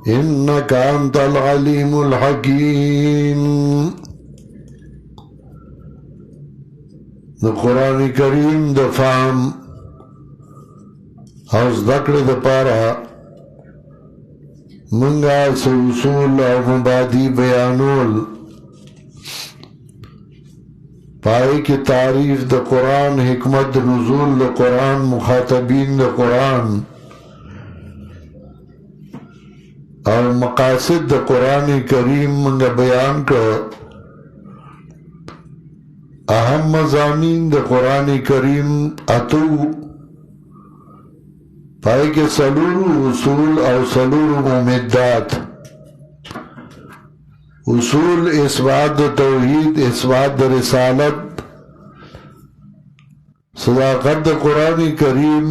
إنك أنت العليم الحكيم. د قرآن کریم د فهم او زدکړې دپاره منګه څه اصول او مبادی بیانول، پای کې تعریف د قرآن، حکمت د نزول د قرآن، مخاطبین د قرآن او مقاصد د قرآن کریم منګه بیان کړ. اهم مضامین د قرآن کریم اتو، پای کې څلورو اصول او څلورو ممدات. اصول اثبات د توحید، اثبات د رسالت، صداقت د قرآن کریم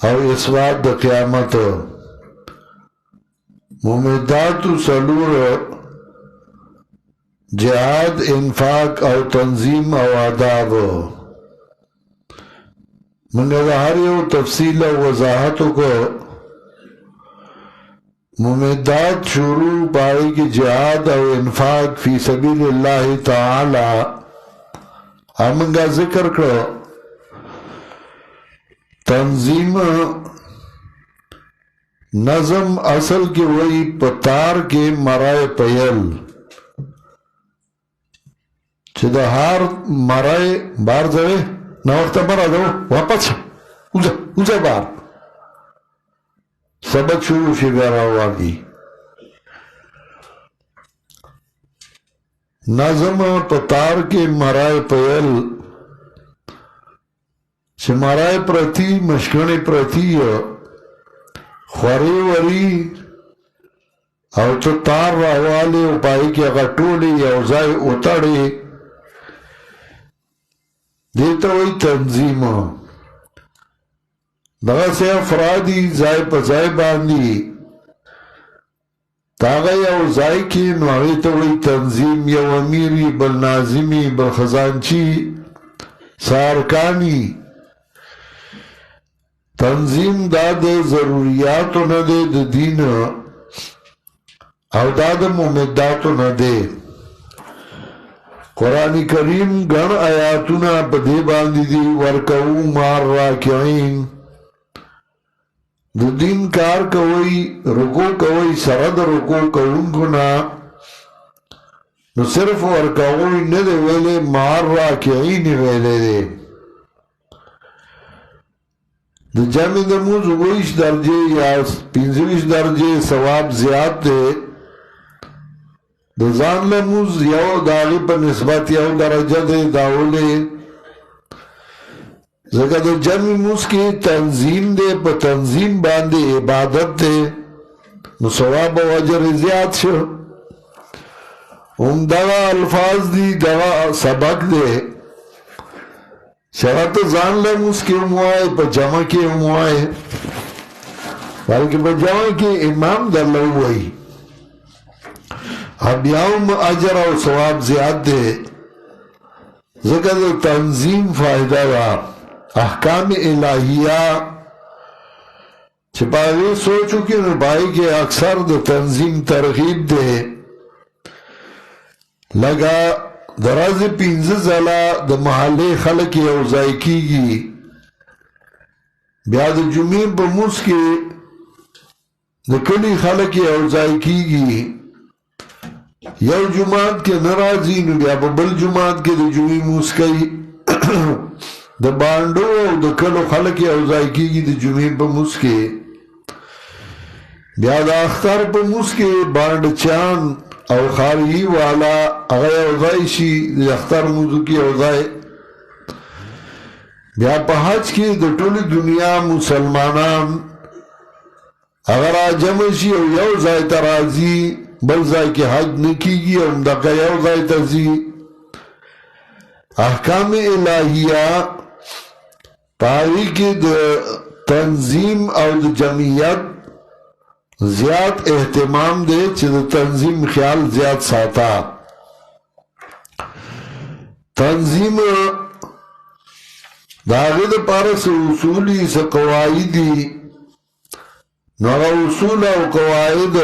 او اثبات د قیامت. ممدات څلور: جهاد، انفاق او تنظیم او آداب. منگا دا ہر یو تفصیل و وضاحتوں کو ممدات شروع پائی کی جہاد او انفاق فی سبیل اللہ تعالی منگا ذکر کرو. تنظیم نظم اصل کی وہی پتار کے مرائے پیل چه دا هار مرای بار زوی نا وقت برا دو واپس اوزا بار سبق شروع شی بیارا واقعی. نظم پتار کے مرای پیل چه مرای پرتی مشکن پرتی خوری وری او تو تار راوالی و پایی که اگر طولی یوزای اتاری دیتا ہوئی تنظیم. دغا سے افرادی زائی پا زائی باندی تاغا یو زائی کی نوعیتا ہوئی تنظیم. یو امیری بل نازمی بل خزانچی سارکانی. تنظیم دا دے ضروریاتو ندے دا دین او دا دا ممداتو ندے. قرآن کریم گن آیاتنا پا دے باندی دی ورکو مار راکعین. دو دین کار کوئی رکو کوئی سرد رکو کون کنا نو صرف ورکوئی ندے ویلے مار راکعین ویلے دے. دو جمع دموز ویش درجے یا 25 درجے ثواب زیاد دے. دزان لموز یو داغی پر نسبت یو درجہ دے داولے زکر دو جمعی موز کی تنظیم دے پا تنظیم باندے عبادت دے نو ثواب و اجر زیاد شو. دغا الفاظ دی دغا سبق دے شرط زان لموز کی اموائے پا جمع کی اموائے بلکہ پا جمع کی امام در لوئی اب یوم اجر و ثواب زیاد دے. ذکر تنظیم فائدہ دا احکام الہیہ چھپاوی سوچو کی نبائی کے اکثر دا تنظیم ترغیب دے. لگا دراز 15 زلا دا محلے خلق اوزائی کی گی. بیاد جمعی بموس کے دا کلی خلق اوزائی کی گی. یو جماعت کے نرازی نو بیا بل جماعت کے دا جمعی موس کئی دا بانڈو او دا کلو خلق اوزائی کی گی دا جمعی پا موس کے. بیا دا اختار پا موس کے بانڈ چان او خارجی والا اغی اوزائی شی دا اختار موزو کی اوزائی. بیا پا حج کی دا طول دنیا مسلمانان اگر آجم شی او یو زائی ترازی بل زائی کی حج نکی گی او مدقا یو زائی ترزی. احکام الہیہ پاوی کی دا تنظیم او دا جمعیت زیاد احتمام دے چی دا تنظیم خیال زیاد ساتا. تنظیم دا غید پارس اصولی سا قواعدی نو اصول او قواعد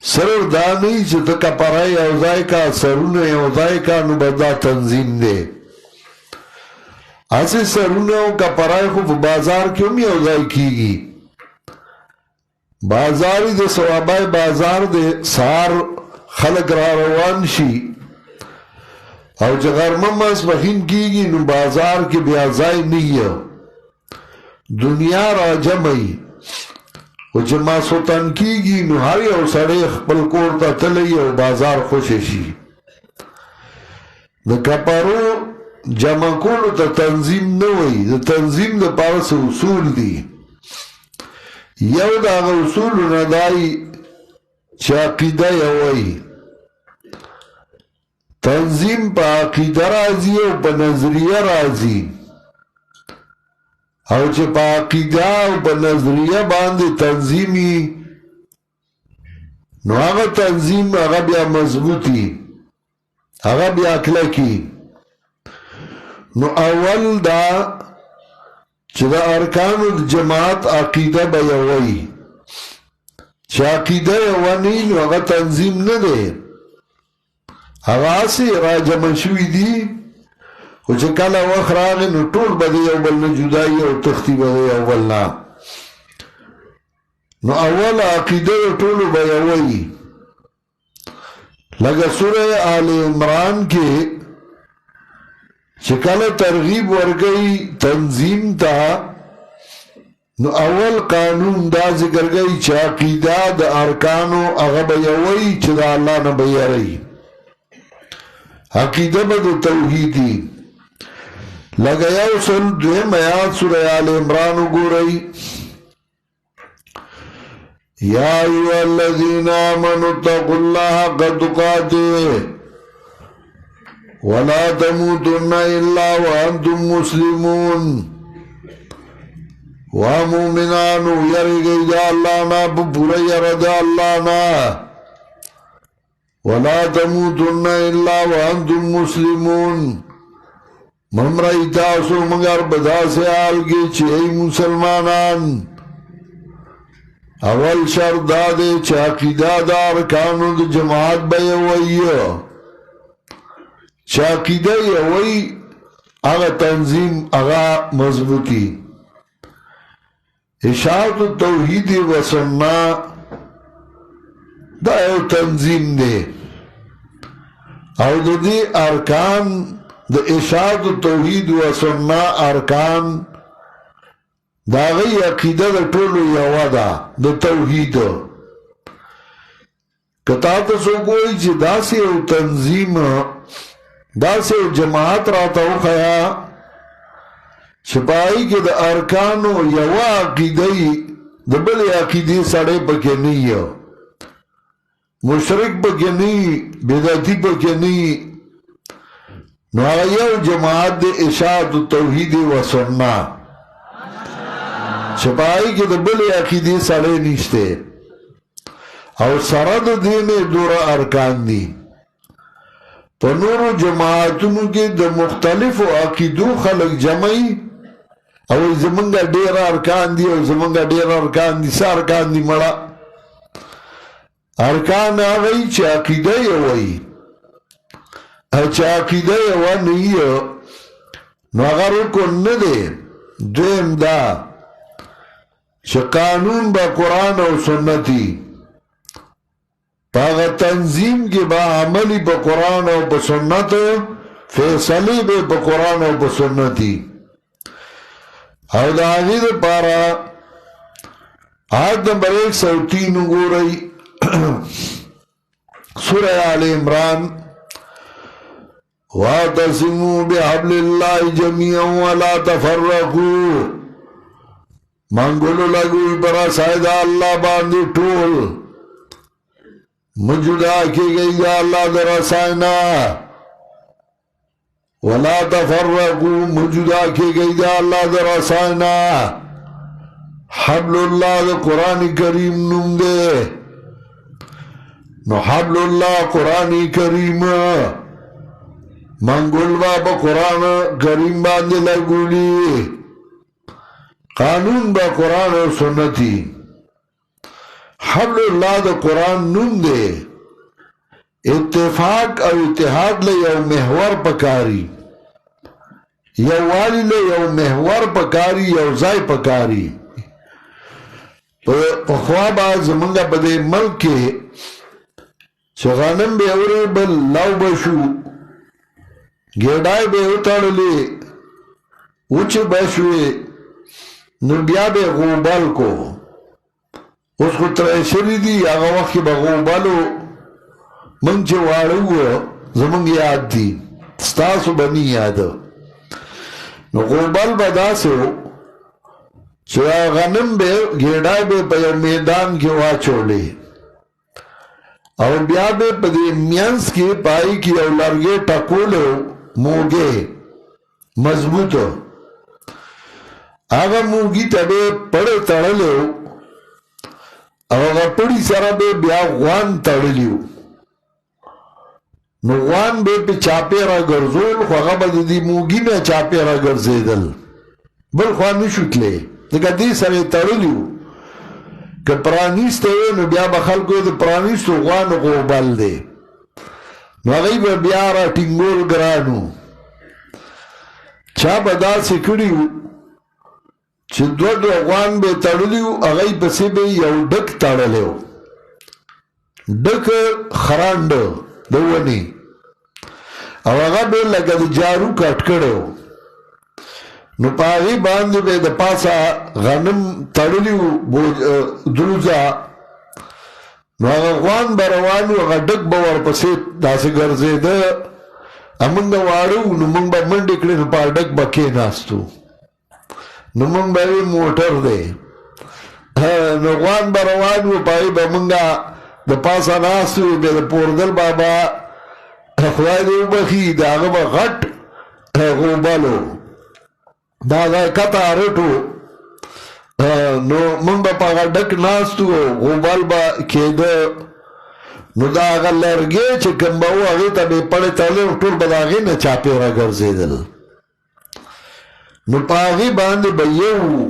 صرف دا نہیں چه تا کپرائی اوزائی کا سرون اوزائی کا نو بدا تنظیم دے ایسے سرون او کپرائی خوب بازار کیوں می اوزائی کی گی بازاری دے سوابای بازار دے سار خلق را روان شی او چه غرمم ماسپخین کی گی نو بازار کی بیازائی نہیں دنیا را جمعی و چه ما سوتن کی گی نو هر یو سڑی خپل کور تا تلی او بازار خوششی دا کپارو جمع کولو تا تنظیم نوی دا تنظیم دا پارس اصول دی یو دا اصول ندائی چه عقیده یوی تنظیم پا عقیده رازی او پا نظریه رازی او چه پا عقیده او پا نظریه بانده تنظیمی نو آغا تنظیم آغا بیا مضبوطی آغا بیا کلکی نو اول دا چه دا ارکان جماعت عقیده بیوی چه عقیده یوانی نو آغا تنظیم نده آغا سی راجع منشوی دی و چه کلا وقت راغی نو طول بده یو بلن جدائی او تختی بده یو بلنا نو اول عقیده طول بیوی لگا سورہ آل عمران کے چه کلا ترغیب ورگئی تنظیم تا نو اول قانون دا ذکر گئی چه عقیده دا ارکانو اغا بیوی چه دا اللہ نبیاری عقیده با دا توحیدی لگا یو سل دویم آیات سورہ آل عمرانو گو رئی یا ایوہ الذین آمنوا اتقوا اللہ حق تقاته ولا تموتن الا وانتم مسلمون ومؤمنانو یرگئی دا اللہ نا پورا یرد اللہ نا ولا تموتن الا وانتم مسلمون ممرائی تاسو مگر بدا سے آلگی چھئی مسلمانان اول شرط دادے چه عقیدہ دا ارکانو دا جماعت بیوئی چه عقیدہ یوئی اغا تنظیم اغا مضبوطی اشاعت التوحید و سننا دا یو تنظیم دے او دا دی ارکان دا اشاعت التوحید و سننا ارکان دا غی عقیده دا طولو یوا دا توحید کتا تسو کوئی چی دا سی او تنظیم دا سی او جماعت راتاو خیا شپائی که دا ارکانو یوا عقیدهی دا بلی عقیده سڑے پکے نہیں مشرک پکے نہیں بیداتی پکے نہیں نو آگا یو جماعت دا اشاعت توحید و سننا شپائی که دا بلی عقیده سڑے نیشتے او سرد دین دورا ارکان دی پنورو جماعتونو که دا مختلف عقیدو خلق جمعی او زمانگا دیر ارکان دی او زمانگا دیر ارکان دی سا ارکان دی مڑا ارکان آگئی چه عقیده یوئی چه عقیده یوئی نئی نو اگر رکن نده دویم دا چه قانون با قرآن و سنتی پاگا تنظیم کی با عملی با قرآن و با سنت فیصلی با قرآن و با سنتی او دا آگید پارا آیت نمبر 103 گو رئی سورہ آل عمران وَاعْتَصِمُوا بِحَبْلِ اللَّهِ جَمِيعًا وَلَا تَفَرَّقُوا منگولو لگوی برا سایدہ اللہ باندی ٹول مجدہ کی گئی دا اللہ در سائنا وَلَا تَفَرَّقُوا مجدہ کی گئی دا اللہ در سائنا حبل اللہ دا قرآن کریم نم دے نو حبل اللہ قرآن کریم منگول بابا قرآن کریم باندے لگولی قانون با قرآن و سنتی حبل اللہ دا قرآن نوم دے اتفاق او اتحاد لے یو محور پکاری یو والی لے یو محور پکاری یو زائی پکاری پخوابا زمانگا پدے ملک کے چه غنم بے اوری بل لو بشو گیڑائی بے اتاڑلے اوچ بشوے نو بیا بے غوبال کو اس کو تریشری دی آغا وقت با غوبالو من چه وارو زمانگ یاد دی ستاسو بنی یاد نو غوبال با داسو چه غنم بے گیڑائی بے پا میدان کی واچولے او بیا بے پا دی مینس کی پائی کی او لرگے ٹکولو موگے مضبوطو آغا موگی تا بے پڑے تڑلو آغا پڑی سارا بے بیا غوان تڑلیو نو غوان بے پہ چاپے را گرزول خواغا با دی موگی نا چاپے را گرزیدل بل خوان نشوتلے دکا دی سارے تڑلیو که پرانیسته وی نو بیا بخل کوئی دی پرانیستو غوان غوبال دے نو اغیب بیا را ٹنگول گرانو چا بدا سکڑیو چه دوڑ غوان بے تڑلیو اغیب پسی بے یو ڈک تڑلیو ڈک خراند دوونی او اغا بے لگا دی جارو کٹ کڑیو نو پاگی باندی بے دا پاسا غنم تڑلیو دروزا نو اغا غوان بروانو اغا ڈک باور پسی داسی گرزے دا امنگ وارو نو منگ با منڈ اکڑی نو پا ڈک با کے ناستو نو منگ باوی موٹر دے نو غوان بروانو پاگی با منگا دا پاسا ناستو بے دا پوردل بابا خواہ دے بخی دا اغا با غٹ غوبالو دا کتا رٹو نو من با پاگا ڈک ناستو غوبال با کیده نو دا آغا لرگے چه کم باو آغی تا بے پڑے تالے طول با دا آغی نا چاپی را گرزے دل نو پا آغی باندے با یو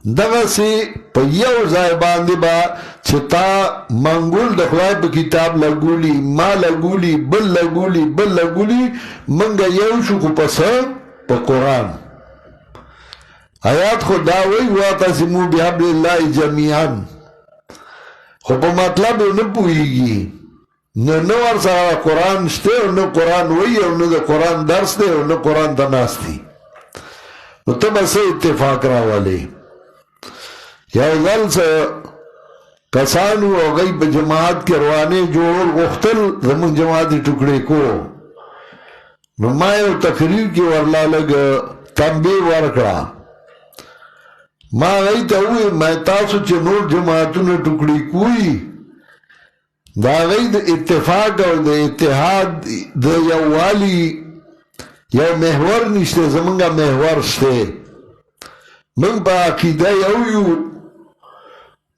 دغا سی پا یو زای باندے با چه تا منگول دخلائی پا کتاب لگولی ما لگولی بل لگولی بل لگولی منگا یو شو کو پسا پا قرآن آیات خود داوئی وَاعْتَصِمُوا بِحَبْلِ اللَّهِ جَمِيعًا خو پا مطلب نپوئی گی نور سارا قرآن شتے اور نو قرآن وئی اور نو قرآن درس دے اور نو قرآن تناستی نو تب اسے اتفاق را والے یا ذل سے کسانو او غیب جماعت کے روانے جوڑ غختل زمون جماعتی ٹکڑے کو نو مائیو تقریر کی ورلا لگ تنبی ورکڑا ما غی تا ہوئی میں تاسو چے نور جماعتون ٹکڑی کوئی دا غی دا اتفاق او دا اتحاد دا یو والی یو محور نشتے زمانگا محور شتے من پا عقیدہ یو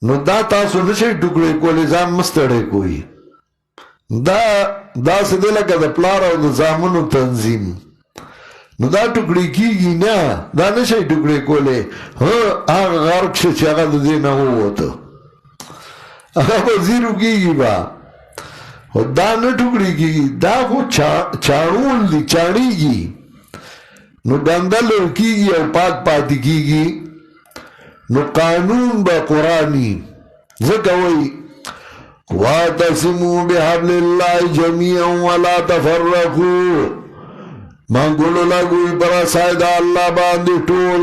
نو دا تاسو نشے ٹکڑی کوئی زام مستڑے کوئی دا سدے لکا دا پلار او دا زامنو تنظیم نو دا ٹکڑی کی گی نا دا نشے ٹکڑی کولے آغا غارک شے چے آغا دا دینا ہوتا آغا وزیرو کی گی با دا نا ٹکڑی کی گی دا خو چاڑول دی چاڑی گی نو گندلو کی گی او پاک پاتی کی گی نو قانون با قرآنی زکوئی وَاعْتَصِمُوا بِحَبْلِ اللَّهِ جَمِيعًا وَلَا تَفَرَّقُوا مانگولو لگوی برا سائدہ اللہ باندی ٹول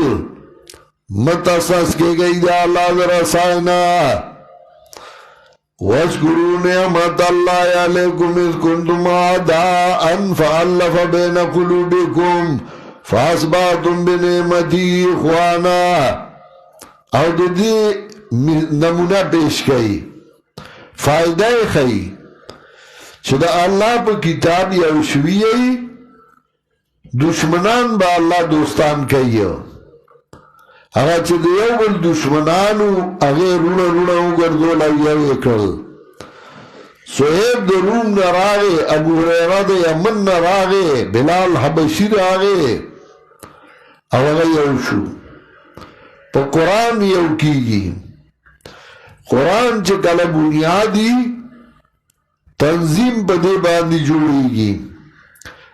متصص کے گئی دا اللہ در سائنا وَاشْكُرُوا نِعْمَةَ اللَّهِ عَلَيْكُمْ اِذْ كُنْتُمْ أَعْدَاءً فَأَلَّفَ بَيْنَ قُلُوبِكُمْ فَأَصْبَحْتُمْ بِنِعْمَتِهِ إِخْوَانًا او دی نمونہ پیش کئی فائدہ خی چھ دا اللہ پا کتاب یوشوی دشمنان با اللہ دوستان کئی اگا چھ دا یو بل دشمنانو اگے رونا رونا گردو لگیا ویکل سہیب دا روم نراغے ابو حریرہ دا یمن نراغے بلال حبشی راغے اگا یوشو پا قرآن یو کیگی قرآن چه کل بنیادی تنظیم پا دے باندی جوڑیگی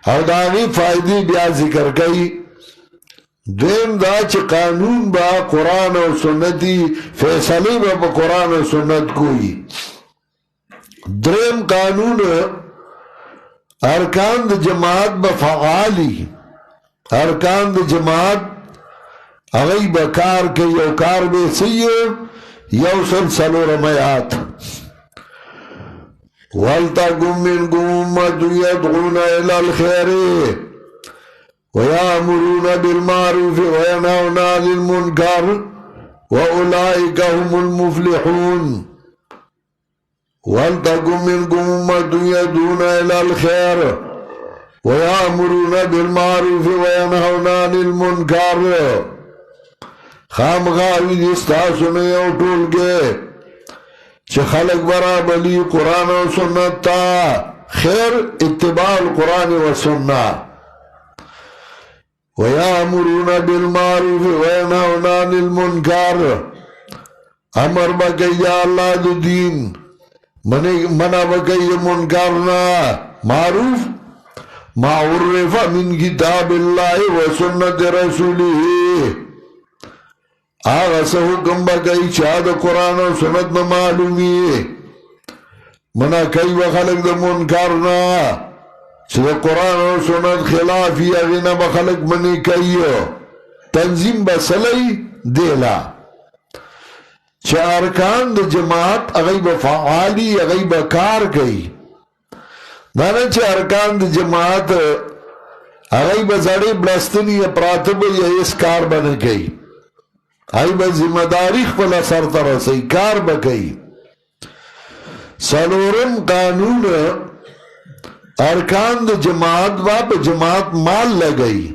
او داغی فائدی بیا ذکر کئی دویم دا چه قانون با قرآن و سنتی فیصلی با پا قرآن و سنت کوئی دریم قانون ارکان دا جماعت با فعالی ارکان دا جماعت اغی با کار کئی او کار بے سیو یو سلسلو رمیات وَلْتَكُمْ مِنْكُمْ أُمَّةٌ يَدْعُونَ إِلَى الْخَيْرِ وَيَأْمُرُونَ بِالْمَعْرُوفِ وَيَنْهَوْنَ عَنِ الْمُنكَرِ وَأُولَئِكَ هُمُ الْمُفْلِحُونَ وَلْتَكُمْ مِنْكُمْ أُمَّةٌ يَدْعُونَ إِلَى الْخَيْرِ وَيَأْمُرُونَ بِالْمَعْرُوفِ وَيَنْهَوْنَ عَنِ الْمُنكَرِ خامخاوی دستاسونے یو ٹول گے چه خلق برابلی قرآن و سنت تا خیر اتباع القرآن و سنت وَيَأْمُرُونَ بِالْمَعْرُوفِ وَيَنْهَوْنَ عَنِ الْمُنكَرِ امر بکی یا اللہ دو دین منع بکی منکرنا معروف ما عرف من کتاب اللہ و سنت رسوله آغا سا حکم بکی چاہ قرآن و سنت میں معلومی منع کئی و خلق دا منکرنا چاہ قرآن و سنت خلافی اغینا بخلق منی کئی تنظیم بسلی دیلا چاہ ارکان دا جماعت اغی بفعالی اغی بکار کئی دانا چاہ ارکان دا جماعت اغی بزاڑی بلستنی اپراتب یا اس کار بنے کئی آئی با ذمہ داری خپل سر ترسی کار بکئی سلورم قانون ارکان دا جماعت با پا جماعت مال لگئی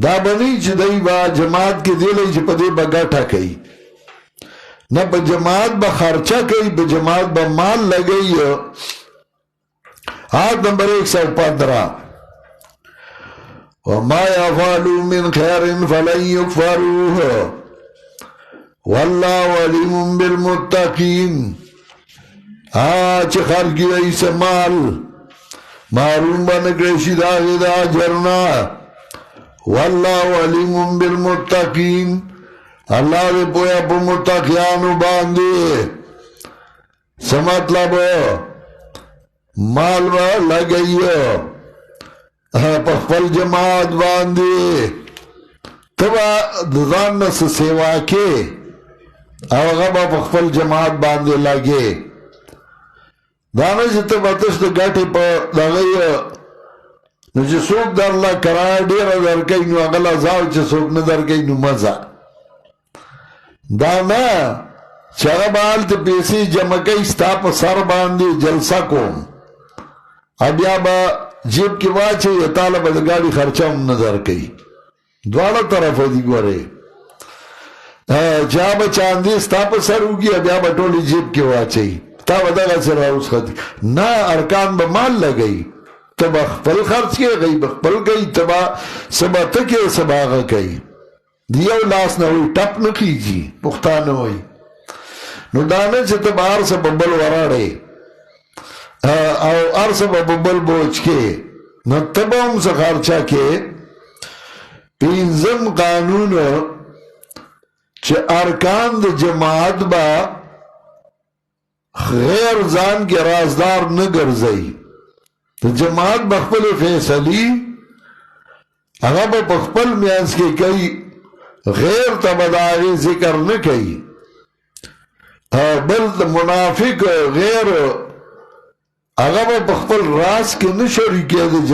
دا بنی چی دی با جماعت کی دیلی چی پا دی با گٹھا کئی نا پا جماعت با خرچہ کئی پا جماعت با مال لگئی آیت نمبر 115 وَمَا يَفْعَلُوا مِنْ خَيْرٍ فَلَنْ يُكْفَرُوهُ وَاللَّهُ عَلِيمٌ بِالْمُتَّقِينَ آج خلقی ایسا مال معلوم بنکرشی داغی دا جرنا وَاللَّهُ عَلِيمٌ بِالْمُتَّقِينَ اللہ دے پویا پا متقیانو باندے سمطلب مال با لگئیو پخپل جماعت باندے تبا دزان نس سیوا کے او غبا پخپل جماعت باندے لگے دانا چی تبا تشت گاٹی پا دغی نو چی سوک در اللہ کرای دیر در کئی نو اغلا زاو چی سوک ندر کئی نو مزا دانا چی اغبا حالت پیسی جمعکی ستا پا سر باندے جلسہ کون ابیا با جیب کی واچے یا طالب از گاڑی خرچہ ہم نظر کئی دوالا طرف دی گورے جاب چاندی ستا پا سر ہوگی ابیا با ٹولی جیب کی واچے تا بدگا سر روز خطی نا ارکان با مال لگئی تب اخپل خرچ کے گئی بخپل گئی تبا سبا تکی سبا آگا کئی دیو لاس نہ ہوئی ٹپ نکی جی پختان ہوئی نو دانے سے تب آر سے ببل وراڑے او ارس ببل بوچ کے نتبهم سے خرچہ کے پینزم قانون چه ارکان دا جماعت با غیر زان کے رازدار نگرزئی تو جماعت بخپل فیصلی اگر با بخپل میانس کے کئی غیر تبداری ذکر نکئی بل منافق غیر اگر با بخپل راس کے نشری کیا دی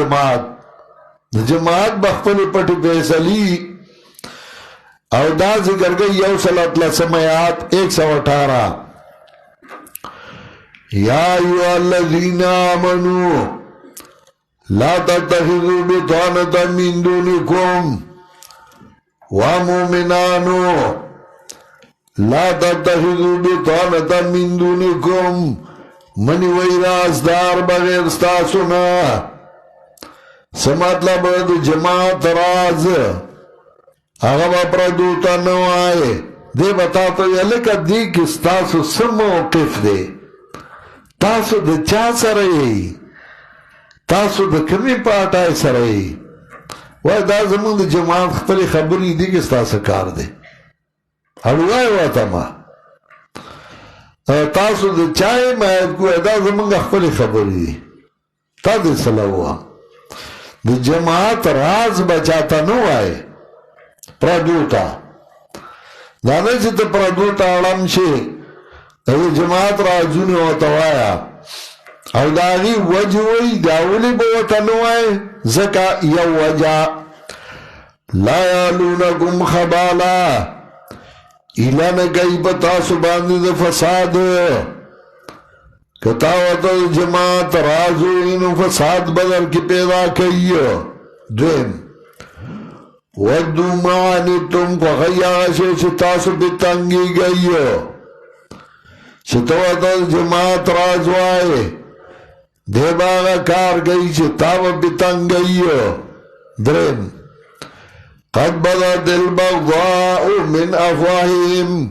جماعت بخپل پٹی فیصلی او دا ذکر گئی یو صلات لسمیات 118 یا ایوہ الذین آمنوا لا تتخذوا بطانة من دونکم ومؤمنانو لا تتخذوا بطانة من دونکم منی وی رازدار بغیر ستاسونا سمطلب دو جماعت راز هغه پردو ته نه وایي دی به تا ته ویل که دې کې ستاسو څه موقف دی تاسو د چا سره یې تاسو د کومې پارټۍ سره یې وایي دا زموږ د جماعت خپلې خبرې دي کې ستاسو کار دی او وایي ورته ما تاسو د چا حمایت کوئ دا زموږ خپلې خبرې دي تا دې څه له ووایه د جماعت راز به چاته نه وایي پردو ته دا نه چې ته پردو ته اړم شي د جماعت رازونه ورته وایه او د هغې وجې وایي دا ولې به ورته نه وایي ځکه یو وجه لا یعلونکم خبالا ایله نه کوي په تاسو باندې د فساد که تا ورته د جماعت راز وایي نو فساد به درکې پیدا کوي دویم ودو معنیتم خوخی آغا شے چه تاسو بتنگی گئی چه تو اتل جماعت رازوائی دے باغا کار گئی چه تاو بتنگ گئی درم قد بدت البغضاء من افواہیم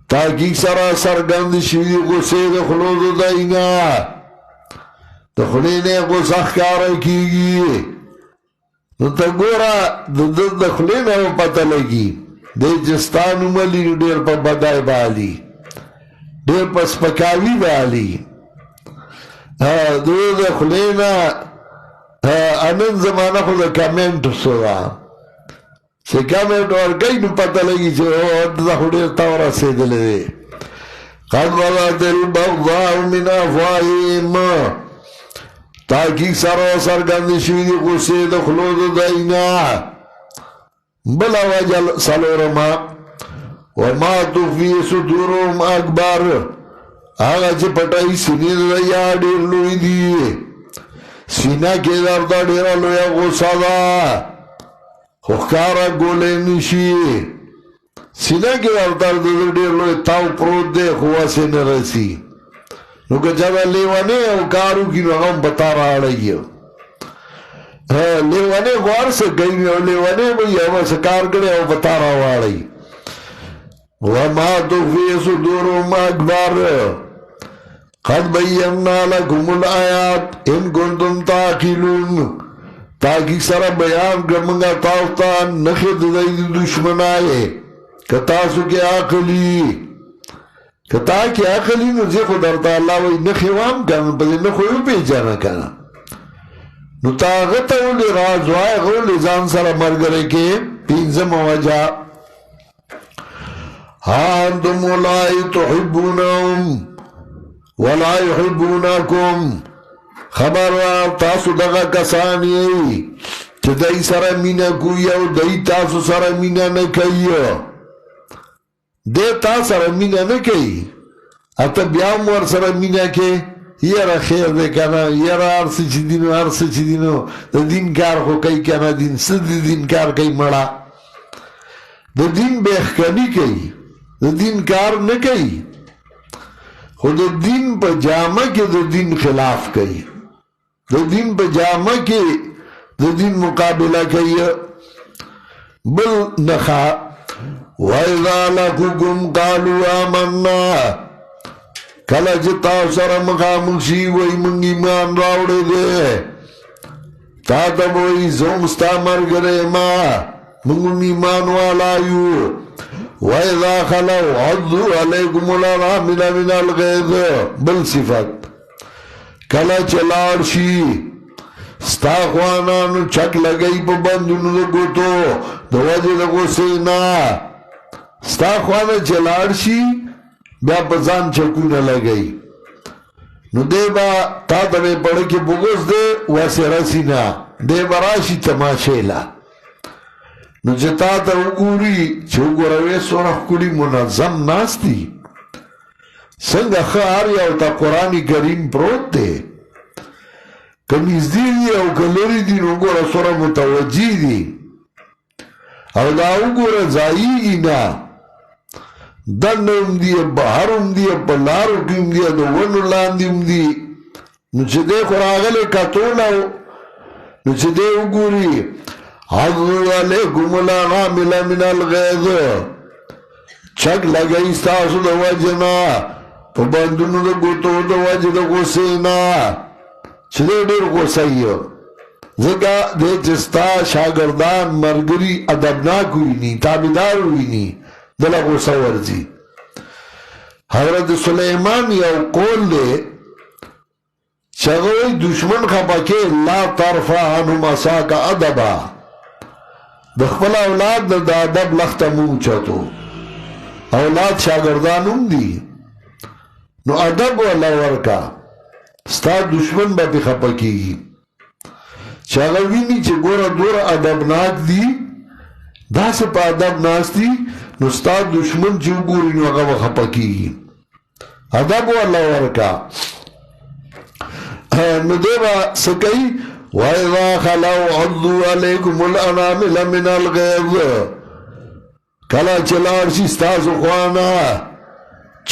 تاکی سرا سرگند شوی غصے دخلو دائینا دخلین غصخ کارا کی گی نو تا گورا د خلی نه پته لګي د جستانو ملي ډېر په بدای بالی ډېر په سپکاوي بالی د خلی نه انن زمانه خو د کمنټ سره چې کمنټ ورکوي نو پته لګي چې دا خو ډېر تا ورسېدلی دی قد بدت البغضاء من افواههم تاکی سر سرگندی شوی دی غصے دخلو دائینا بلا وجل سلورما وما تخفی صدورهم اکبر آغا چه پتائی سینی دیا دیر لوی دی سینہ کے دردا دیرا لویا غصہ دا خوکارا گولے نشی سینہ کے دردا دیر لوی تاو پروت دے خوا سے نرسی نو که چاہتا لیوانے او کارو کی نو غم بتا رہا رہی لیوانے غوار سے گئی او لیوانے بھئی او سکار کرے او بتا رہا رہی وما تخفی صدورهم اکبر قد بینا لکم الآیات ان کنتم تاقلون تاکی سر بیان کرمنگا تاوتا نخد دید دشمن آئے کتاسو کے آقلی کتا کی آخلی نو زی خود درتا اللہ وی نخیوام کانا پدی نخویو پیچانا کانا نو تاغتا اولی رازوائی غولی زان سر مرگرے کے پینزم وجہ انتم اولائی تحبونهم ولا يحبونکم خبروار تاسو دغا کسانی چه دای سر مینا کوئی او دای تاسو سر مینا نکئی دے تا سر مینا نکی اتا بیام ور سر مینا کے یرا خیر دے کنا یرا عرص چی دینو عرص چی دینو دا دین کار خو کئی کنا دین صد دین کار کئی مڑا دا دین بیخکنی کئی دا دین کار نکی خود دا دین پا جامع کے دا دین خلاف کئی دا دین پا جامع کے دا دین مقابلہ کئی بل نخا وَإِذَا لَقُوكُمْ قَالُوا آمَنَّا کلا جتا سر مخامخشی وی من ایمان راوڑے دے تا تب وی زومستا مرگرے ما من ایمان والایو وَإِذَا خَلَوْ عَضُّوا عَلَيْكُمُ الْأَنَامِلَ مِنَ الْغَيْظِ بل صفت کلا چلارشی ستا خوانانو چک لگئی پا بندونو دو گوتو دو وجہ دو سینا ستا خوانا چلارشی بیا پزان چکونا لگئی نو دے با تا تبے پڑھے بغض دے ویسے رسینا دے براشی تماشیلا نو جتا تا اگوری چه اگوروی سورخ کلی منظم ناستی سنگا خار یا تا قرآن کریم پروت دے کنیزدی دی او کلری دی نو گورا سورا متوجی دی او دا او گورا زائی نا دنم دی بحرم دی پلارو کم دی دو ونو لاندیم دی نو چه دے خراغل کتولاو نو چه دے او گوری عضو علیکم الانامل من الغیظ چک لگئی ستاسو دا وجنا پا بندونو دا گوتو دا وجه دا غسینا چلے دیر غسیو زکا دے چستا شاگردان مرگری ادبناک ہوئی نی تابدار ہوئی نی دل غصہ ورزی حضرت سلیمان یو قول دے چگوئی دشمن خپکے لا طرفا عنو مساکا ادبا دخپل اولاد دا ادب لخت موچتو اولاد شاگردانم دی نو ادب والا ورکا ستا دشمن با پی خپکی گی چاگوینی چه گورا دور ادبناک دی دا سے پا ادب ناس دی نو ستا دشمن چه گوری نو اگا خپکی گی ادب والا ورکا نو دیبا سکی وَإِذَا خَلَوْا عَضُّوا عَلَيْكُمُ الْأَنَامِلَ مِنَ الْغَيْظِ کلا چلارشی ستاسو خوانا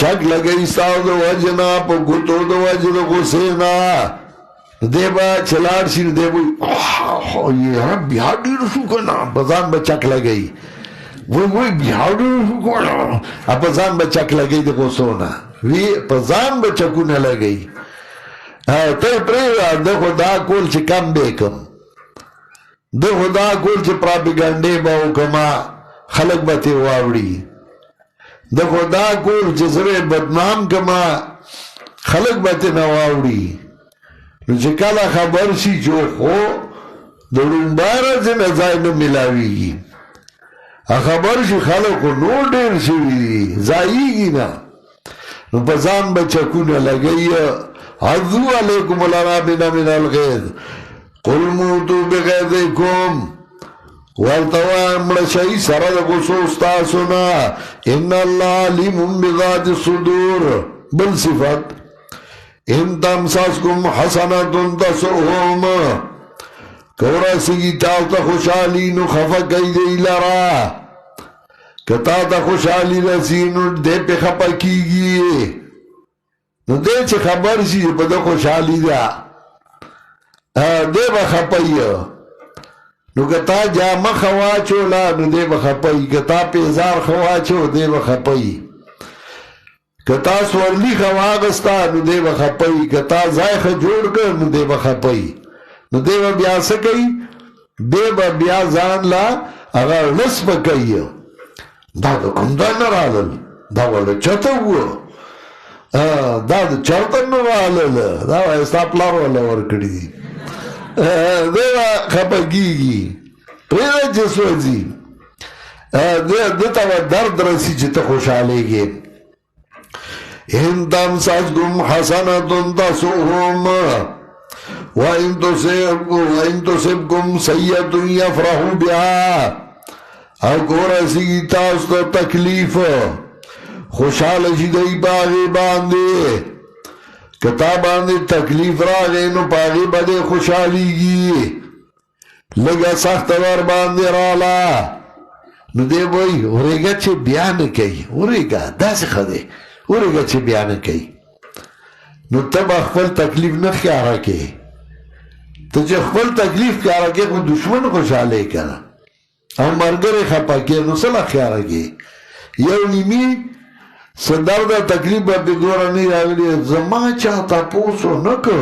چک لگئی ستاسو دو وجنا پا گتو دو وجن غسینا دیبا چلارشی دیبا یہ رب بیار دیر شو کنا بزان با چک لگئی وی بیار دیر شو کنا بزان با چک لگئی دی غسونا وی بزان با چکو نلگئی تے پریوار دے خدا کول چی کم بے کم دے خدا کول چی پراپیگنڈے باو کما خلق باتے واوڑی دے خدا کول چی سرے بدنام کما خلق باتے نواوڑی نو چی کالا خبر سی جو خو دلون بارا سے نزائی نملاوی گی خبر سی خلق نو دیر شوی زائی گی نا نو پزان بچکون لگئی عضو علیکم الانامل من الغیظ قل موتو بغیظکم والتوان مرشای سرد غصوستاسونا ان اللہ علیم بذات الصدور بل صفت ان تمساسکم حسنتن تسؤهم کورا سگی تاوتا خوشحالی نو خفقی دی لرا کتا تا خوشحالی رسینو دے پہ خپکی گی نو دے چه خبر سی پا دا خوشحالی دا دے با خپایی نو کتا جامع خواچولا نو دے با خپایی کتا پیزار خواچو دے با خپایی کتا سورلی خواغستا نو دے با خپایی کتا زائخ جوڑ کر نو دے با خپایی نو دے با بیا سکی دے با بیا زان لا اگر نصف کئی دا دا کم دا نرالل دا والا چطا ہوا دا دا چرطن نرالل دا ویستا پلار والا ورکڑی دی دیوا خپگیگی پریدہ جسوزی دیتا و درد رسی چتا خوشحالے گے ان تمسسکم حسنتن تسؤهم وَإِن تُصِبْكُمْ سَيِّئَةٌ يَفْرَحُوا بِهَا او گورسی تاستا تکلیف خوشحال شدئی باغی باندے کتا باندے تکلیف را گئنو پاغی بدے خوشحالی گی لگا سخت ور باندے رالا نو دے بھئی اوریگا چھے بیان کئی اوریگا دا سے خدے اوریگا چھے بیان کئی نو تب اخفل تکلیف نخیارا کے تو چھے اخفل تکلیف کیارا کے کوئی دشمن خوشحالے کرا او مرگر خپا کے نو صلح خیارا کے یو نیمی صدر دا تکلیف با پی گورا نہیں راولی زما چاہتا پوسو نکو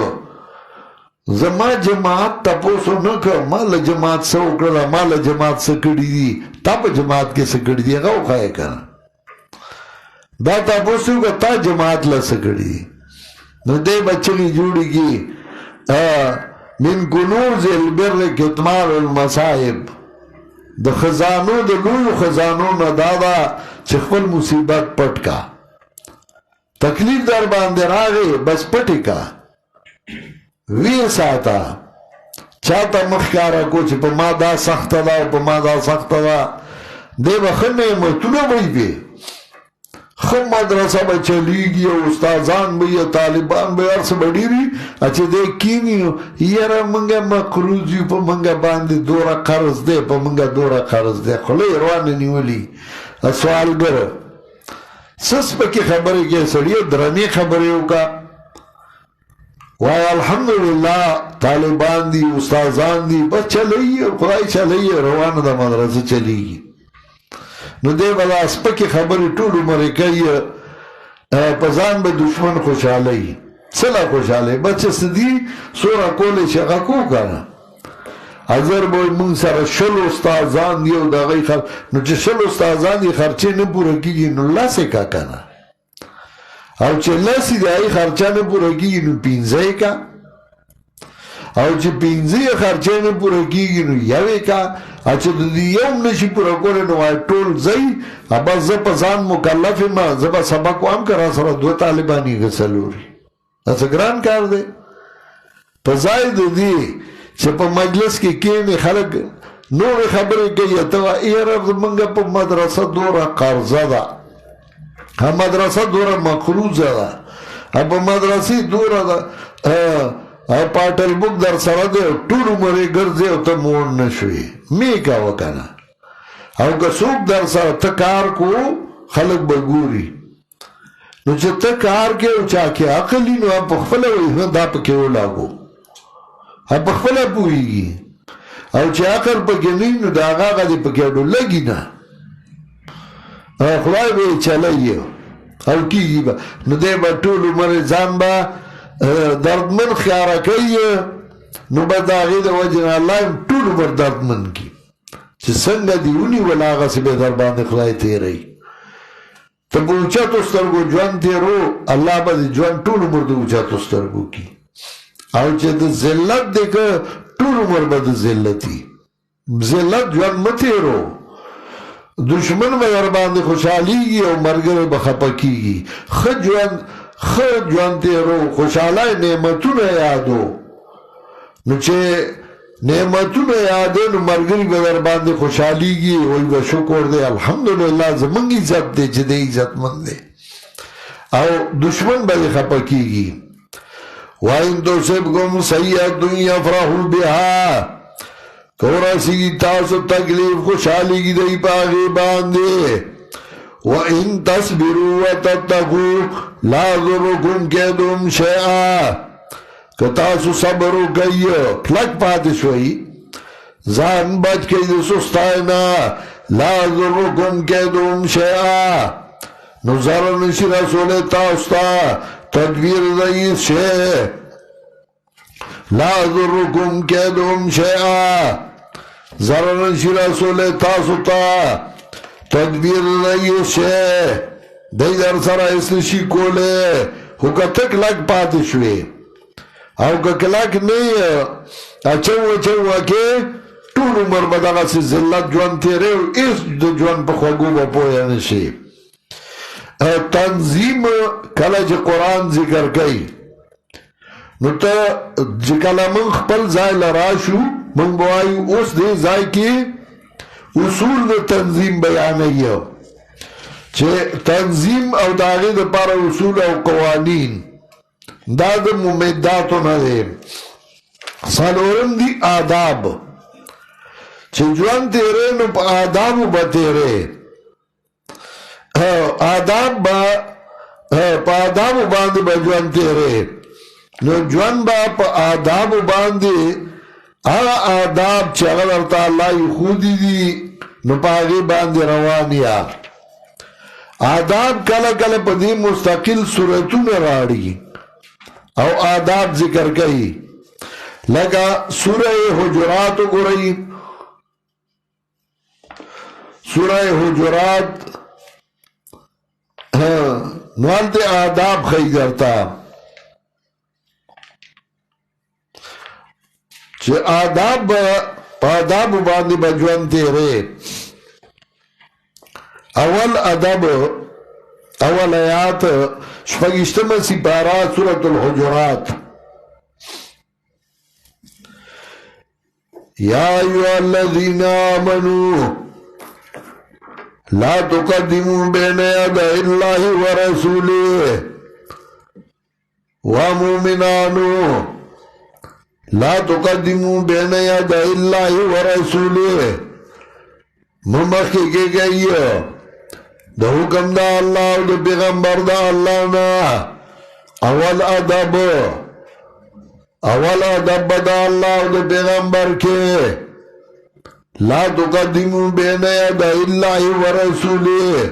زما جماعت تا پوسو نکو مال جماعت سا اکڑا مال جماعت سکڑی دی تا پا جماعت کے سکڑی دی اگاو خواہ کرا دا تا پوسو کا تا جماعت لسکڑی دی نو دے بچنی جوڑی کی من کنوز البر کتمار المصائب دا خزانو دا لولو خزانو ندادا چخفل مصیبت پٹ کا تکلیف در باندے راگے بس پٹی کا وی ساتا چاہتا مخیارا کو چھ پا ما دا سخت دا پا ما دا سخت دا دے بخن نعمتونو بھئی پہ خم مدرسہ با چلی گیا استازان بھئی طالبان بھئی عرص بڑی رہی اچھے دے کینیو یرا منگا مقروضیو پا منگا باندے دورا قرض دے پا منگا دورا قرض دے خلے روانی نیولی سوال گر سس پا کی خبری کے سڑیو درمی خبریو کا وای الحمدلله طالبان دی استادان دی بس چلی خدای چلی روانه د مدرسه چلیږي نو دی بلا سپکې خبرې ټول عمر کوي په ځان به دشمن خوشحاله سلا خوشحاله بس سدي سوره کولی چې هغه کو کنه حضر بوی مونږ سره شل استادان دی او دغه نو چې شل استادان دی خرچې نه پوره کیږي نو لاسه کا کنه او چې لاسه دی ای خرچه نه پوره کیږي نو پینځه کا او چې پینځه خرچه نه پوره کیږي نو یوې کا او چې د یو نشي پوره کول نو ټول ځای ابا ز په ځان مکلف ما زبا سبق وام کرا سره دوه طالبانی غسلوري دا ګران کار دی په ځای دی چې په مجلس کې کېنې خلک نور خبرې کوي ته ایره زمونږ په مدرسه دوره قرضه ده ها مدرسه دوره مقروضه ده په مدرسې دوره ده پاټل بوک در سره دی ټول عمر یې ګرځې او ته موړ نه شوې مې کوه که نه او که څوک در سره ته کار کو خلک به ګوري نو چې ته کار کې او چا کې عقل وي نو په خپله وایي دا پکې ولاګو په خپله پوهېږي او چې عقل پکې نه وي نو د هغه هغه دې پکې اډو لګي نه خدای به یې چلی او کېږي به نو دی به ټول عمر ځان به دردمن ښکاره کوي نو به د هغې د وجې نه الله یم ټول عمر دردمن کړي چې څنګه دې ونیول هغسې به در باندې خدای تېروي ته په اوچتو سترګو ژوند تېرو الله به دې ژوند ټول عمر د اوچتو سترګو کړي او چې د ذلت دی که ټول عمر به د ذلتي ذلت ژوند مه تېرو دشمن به در باندې خوشحالیږي او ملګری به خفه کېږي ښه ژوند تېرو خوشحالی نعمتونه یادو نو چې نعمتونه یادې نو ملګري به در باندې خوشحالیږي وایي به شکر دی الحمدلله زمونږ عزت دی چې دی عزتمند دی او دشمن به یې خفه کېږي وَإِن تُصِبْكُمْ سَيِّئَةٌ يَفْرَحُوا بِهَا کورسی تاسو تکلیف خوشحالی دی پاگی باندے وَإِن تَصْبِرُوا وَتَتَّقُوا لَا يَضُرُّكُمْ كَيْدُهُمْ شَيْئًا که تاسو صبرو کئی کلک پاتش ہوئی زان بچ کئی دی سستائنا لا يَضُرُّكُمْ كَيْدُهُمْ شَيْئًا نظر نشی رسول تاستا تدبیر رئیس شے لا يضركم كيدهم شيئا ضرر نشی رسول تاسو تا تدبیر رئیس شے دی در سر اس نشی کولے ہو که تک لگ پاتی شوی او که کلک نئی اچھو اکے طول عمر بدغا سی ذلت جوان تیرے اس دو جوان پا خوگو با پویا نشی تنظیم کلج قرآن ذکر کئی نو تا جکلا من خپل ځای لراشو من بوائی اوس دی ځای کی اصول د تنظیم بیانیو چې تنظیم او داغی د پارا اصول او قوانین دا د ممداتو نده سالورم دی آداب چې جوان تیرے نو پا آدابو با تیرے آداب با پا آدابو باندی با جوان تیرے نو جوان با پا آدابو باندی آداب چه اگر تا اللہ خودی دی نو پا آگی باندی روانیا آداب کلا کلا پا دی مستقل صورتون راڑی او آداب ذکر کئی لگا سورہ حجراتو گو رئی سورہ حجرات نوالتے آداب خی کرتا چه آداب پاداب باندی بجوان تیرے اول ادب اول آیات شفگشتم سپارات سورة الحجرات یا ایوہ الذین آمنوا لا تقدموا بین یدی اللہ ورسولہ ومؤمنانو لا تقدموا بین یدی اللہ ورسولہ ممخی کے گئی دا حکم دا اللہ و دا پیغمبر دا اللہ نا اول ادب اولا دبدا اللہ دے پیغمبر کے لا تقدمو بین ید اللہ ورسولے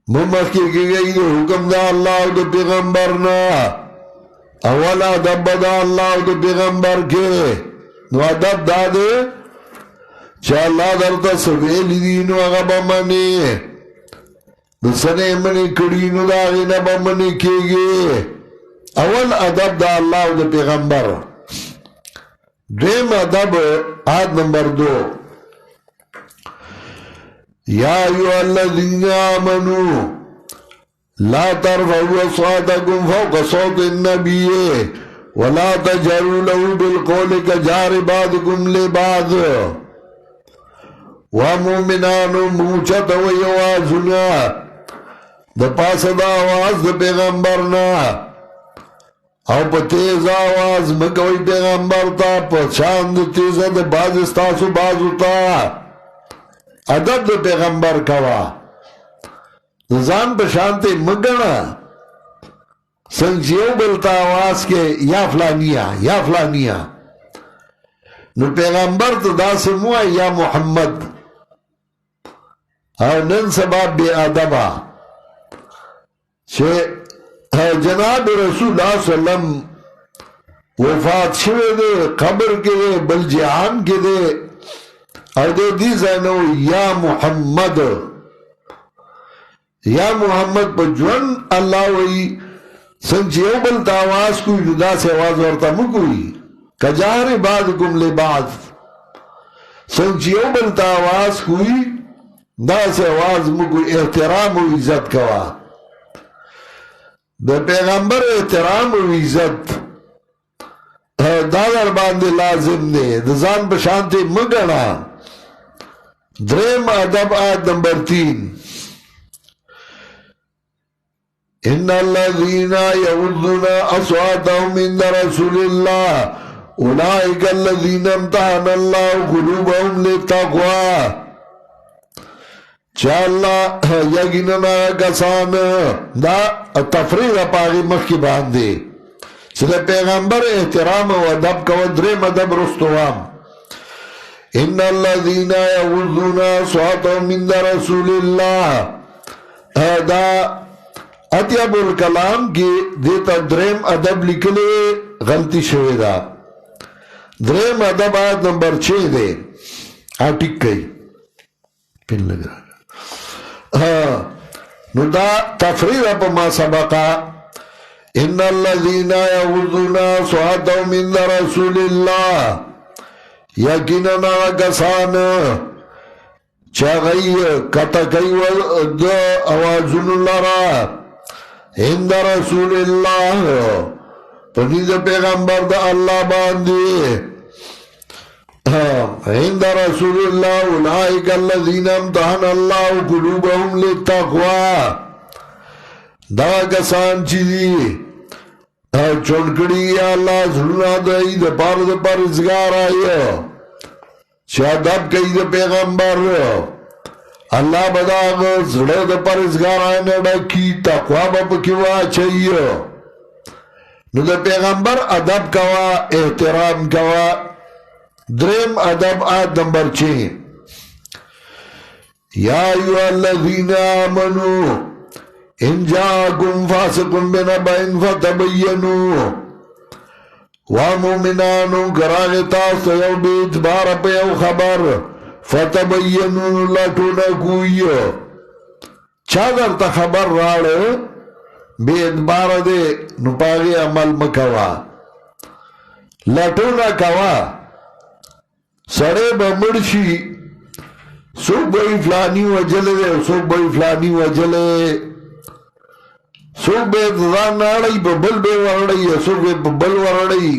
ممخی کی گئی دے حکم دا اللہ دے پیغمبرنا اولا دبدا اللہ دے پیغمبر کے نو ادب دا دے چا اللہ درتا سویلی دینو اغا بمانی دسنے منی کڑینو دا غینا بمانی کی گئی اول ادب دا اللہ دا پیغمبر دیم ادب آیت نمبر 2 یا ایوہ الذین آمنوا لا ترفعوا اصواتکم فوق صوت النبی ولا تجهروا له بالقول كجهر بعضكم لبعض ومؤمنان موچت ویوازنا دا پاس دا آواز دا پیغمبرنا او پا تیز آواز مکوی پیغمبر تا پا چاند تیز دا باز استاسو بازو تا ادب دا پیغمبر کوا زان پا شانتی مگنا سنچیو بلتا آواز کے یا فلانیا نو پیغمبر تا دا سموا یا محمد او نن سباب بے ادبا چھے جناب رسول اللہ صلی اللہ علیہ وسلم وفات شوے دے قبر کے دے بل جہان کے دے اور دے دی زینو یا محمد پا جون اللہ وی سنچیو بل تاواز کوئی جدا سے آواز ورطا مکوئی کجار بعضکم لبعض سنچیو بل تاواز کوئی دا سے آواز مکوئی احترام و عزت کوا دا پیغمبر احترام و عزت دادر باندے لازم دے دزان بشانتے مگنا درم ادب آیت نمبر 3 ان الذین یغضون اصواتهم عند رسول اللہ اولئک الذین امتحن اللہ قلوبهم للتقوی چا اللہ یقیننا کسان دا تفریح پاگی مخی باندے چلے پیغمبر احترام و ادب کا درم ادب رستوام ان الذین یغضون اصواتهم عند رسول اللہ دا اتیاب الکلام کی دیتا درم ادب لکلے غلطی شوئے دا درم ادب آیت نمبر 6 دے ٹک گئی پن لگ رہا نو دا تفریح پا ما سبقا ان الذین یغضون اصواتهم عند رسول اللہ یقیننا کسان چاگئی کتکی دا آوازن لرا عند رسول اللہ پنید پیغمبر دا اللہ باندی عند رسول اللہ اولئک الذین امتحن اللہ قلوبهم للتقوی دا کسان چیزی چونکڑی یا اللہ ظلنا دائی دا پار دا پرزگار آئی شادب کئی دا پیغمبر اللہ بداغ زڑے دا پرزگار آئینے ڈاکی تقوی با کیوا چاہیے نو دا پیغمبر ادب کوا احترام کوا درم ادب آیت نمبر 6 یا ایوہ الذین آمنوا ان جاکم فاسقن بنبئن فتبینوا ومؤمنانو کراغتا سیو بیت بار پیو خبر فتبینوا لٹونکوئی چادر تا خبر راڑ بیت بار دے نپاگی عمل مکوا لٹونکوا سڑے بمڑشی سوک بھئی فلانی وجلے دے سوک بھئی فلانی وجلے سوک بے دزان ناڑی پا بل بے ورڑی سوک بے پا بل ورڑی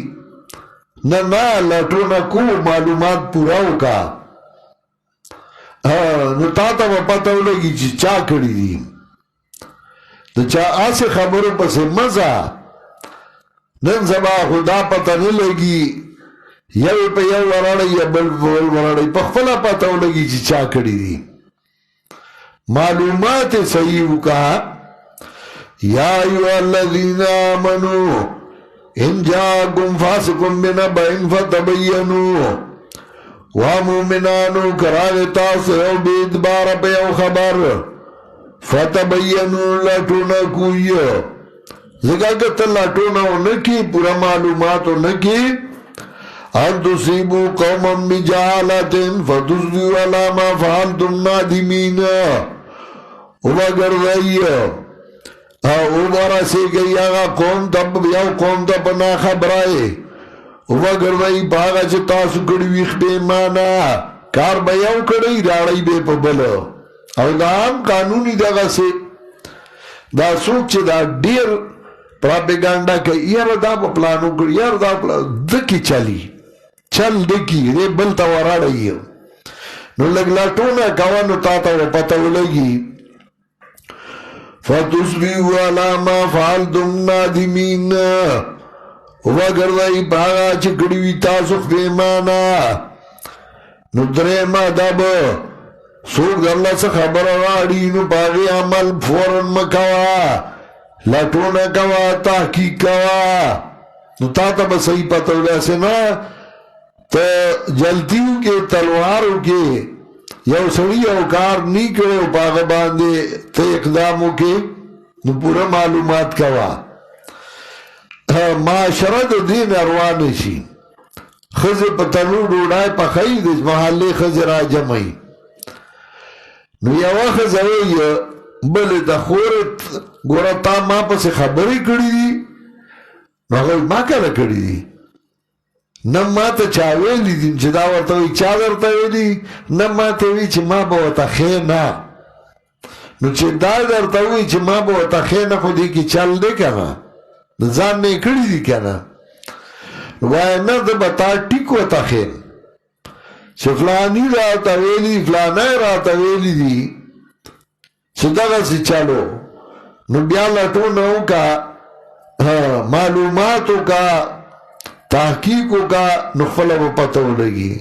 نا لٹونکو معلومات پوراو کا نو تاتا و پتاو لگی چی چا کری دی دا چا آسے خبرو پس مزا نن سبا خدا پتا نلگی یو پا یو ورڑی یا بل ورڑی پا خفلا پتاو لگی چی چا کری دی معلومات صحیحو کا یا ایوہ الذین آمنوا ان جاءکم فاسقم بنبأ فتبینوا ومؤمنانو کراغ تاسو یو بیدبار پہ یو خبر فتبینوا لٹونا کوئی زکاکت لٹونا نکی پورا معلوماتو نکی ان تصیبوا قوما بجہالت فتصبحوا علی ما فعلتم نادمین اوبا گردائی اوبا رسی گئی آگا قوم تب یو قوم تب نا خبرائی اوبا گردائی باغا چه تاسو کڑی ویخ بے مانا کار با یو کڑی راڑی بے پبل او دا عام قانونی دا سے دا سوک چه دا دیر پراپیگانڈا که یار دا پا پلانو کڑی یار دا دکی چلی چل دکی دے بلتا وراڑی نو لگلاتونا کوانو تاتا و پتاو لگی فتصبحوا علی ما فعلتم نادمین وگردائی باغا چکڑیوی تاسو خیمانا نو درما دب سوک اللہ سے خبر راڑی نو باغی عمل فورن مکوا لٹونا کوا تحقیق کوا نو تاتا بسئی پتاو لیسے نا تا جلتیو کے تلوارو کے یو سڑی او کار نی کرے او پاغ باندے تے اقدامو کے نو پورا معلومات کوا معاشرت دین اروان شی خز پتنو ڈوڑای پا خید محلی خز را جمعی نو یو خز اوی بلی دا خورت گورا تا ما پس خبری کری دی نو اگر ما کلا کری دی نم ما تا چاویلی دیم چه دا ورطاوی چا درتاویلی نم ما تاوی چه ما باوتا خینا نو چه دا درتاوی چه ما باوتا خینا خودی که چل ده کنا زان نے کڑی دی کنا وائنا دا بتا ٹکو تا خین چه فلانی را تاویلی فلانای را تاویلی دی چه دغا سی چلو نو بیا لٹو نو کا معلوماتو کا تحقیقو کا نخفلا با پتاو لگی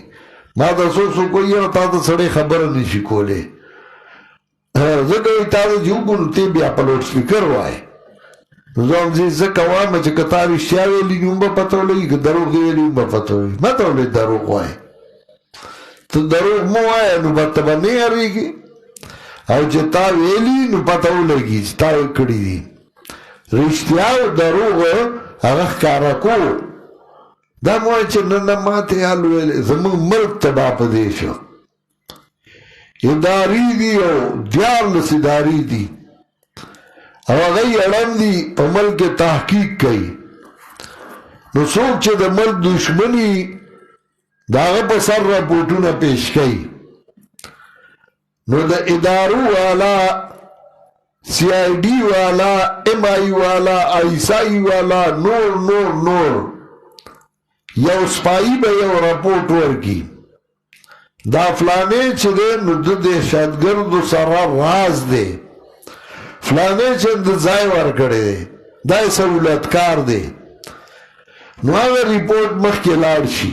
ما دا سوسو کوئی یا تا دا سڑے خبر نیشی کولے زکوی تا دا جو کنو تی بیا پلوٹ سپیکر وائے نظام زی زکوام چه کتاوی شیاویلی نیون با پتاو لگی که دروغ دیویلی نیون با پتاو لگی ما تاولی دروغ وائے تو دروغ مو آیا نو بطبا نی آریگی او چه تاویلی نو پتاو لگی چه تاوی کڑی دی رشتیاو دروغ اغخ کارکو دا موی چه ننماتی حلویلی زمان ملک تبا پدیشو اداری دی او دیارلس اداری دی او اغی اڑم دی پا ملک تحقیق کئی نو سوک چه دا ملک دشمنی دا اغا پا سر رپورٹونا پیش کئی نو دا ادارو والا سی آئی ڈی والا ایم آئی والا آئیسائی والا نور یو سپائی با یو رپورٹ ورکی دا فلانے چه دے نو دا دہشتگرد سرا راز دے فلانے چه دا زائی ورکڑے دے دا سہولتکار دے نو آگا ریپورٹ مخ کے لار شی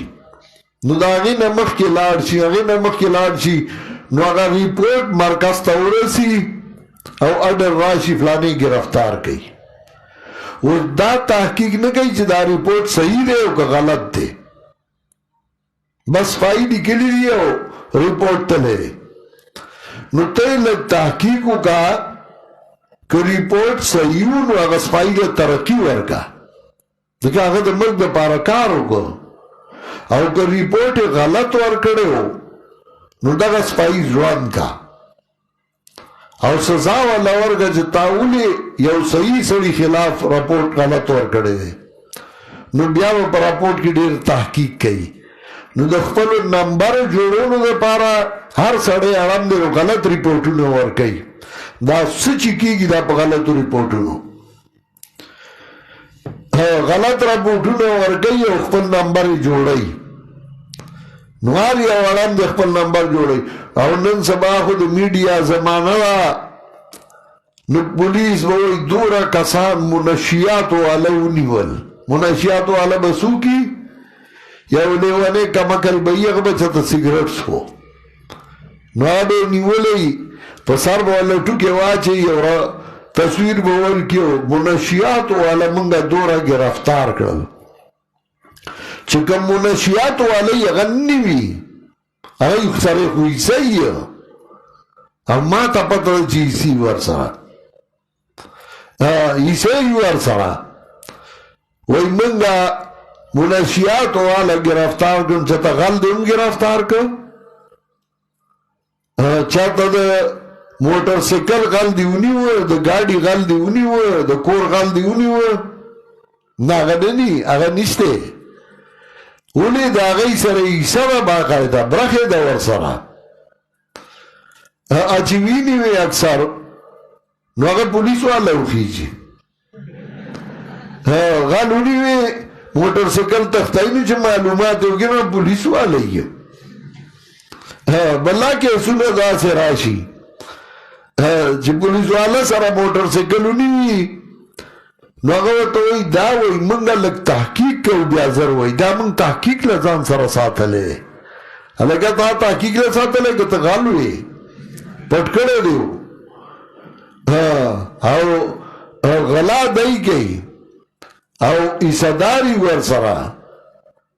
نو دا اغینا مخ کے لار شی نو آگا ریپورٹ مرکز تورسی او اڈر راشی فلانے گرفتار کئی وہ دا تحقیق نہ کئی چی دا ریپورٹ صحیح دے او کا غلط دے بس فائدی کلی دی او ریپورٹ تلے نو تے لگ تحقیقو کا کہ ریپورٹ صحیحو نو اگس فائدی ترقی ورکا دیکھا اگر دا ملک دا پارکارو کو او کہ ریپورٹ غلط ورکڑے ہو نو دا اگس فائدی روان کا او سزا والا ورگا جتاولی یو صحیح سڑی خلاف رپورٹ غلط ورکڑے دے نو بیاو پر رپورٹ کی دیر تحقیق کئی نو دخپلو نمبر جوڑونو دے پارا ہر سڑے اڑم دے غلط ریپورٹونو ورکئی دا سچی کی گی دا پا غلط ریپورٹونو غلط ریپورٹونو ورکئی او خپل نمبر جوڑئی نواری او اڑم دے خپل نمبر جوڑئی او نن سبا خود میڈیا زمانہ دا نو پولیس بوئی دورا کسان منشیاتو علونی ول منشیاتو علا بسو کی یو لیوانے کمکل بیغ بچتا سگریٹس کو نو آبے نیولی پسر بولتو کے واچے تصویر باور کیو منشیات والا منگا دورا گرفتار کرل چکم منشیات والا یغنی وی اگه سر خویسی اما تا پتا چی اسی ورسرا اسی ورسرا وی منگا منشیات والا گرفتار کن چتا غل دیم گرفتار کن چاہتا دا موٹر سیکل غل دیونی ہوا دا گاڑی غل دیونی ہوا دا کور غل دیونی ہوا نا غننی اگا نشتے اولی دا غی سر ایسا دا باقای دا برخی دا ورسرا اچوینی وی اکثر نو اگر پولیس والا اخیجی غل اونی وی موٹر سیکل تختائی چھ معلومات ہوگی نا پولیس والا ہی بلا کے اصول دا سے راشی چھ پولیس والا سارا موٹر سیکلو نہیں نو اگر تو وی دا وی منگا لگ تحقیق کرو بیازر وی دا منگ تحقیق لزان سارا ساتھ لے لگا تا تحقیق لزان لے گا غالوی پٹکڑے دیو او غلا دائی گئی او ایساداری ور سرا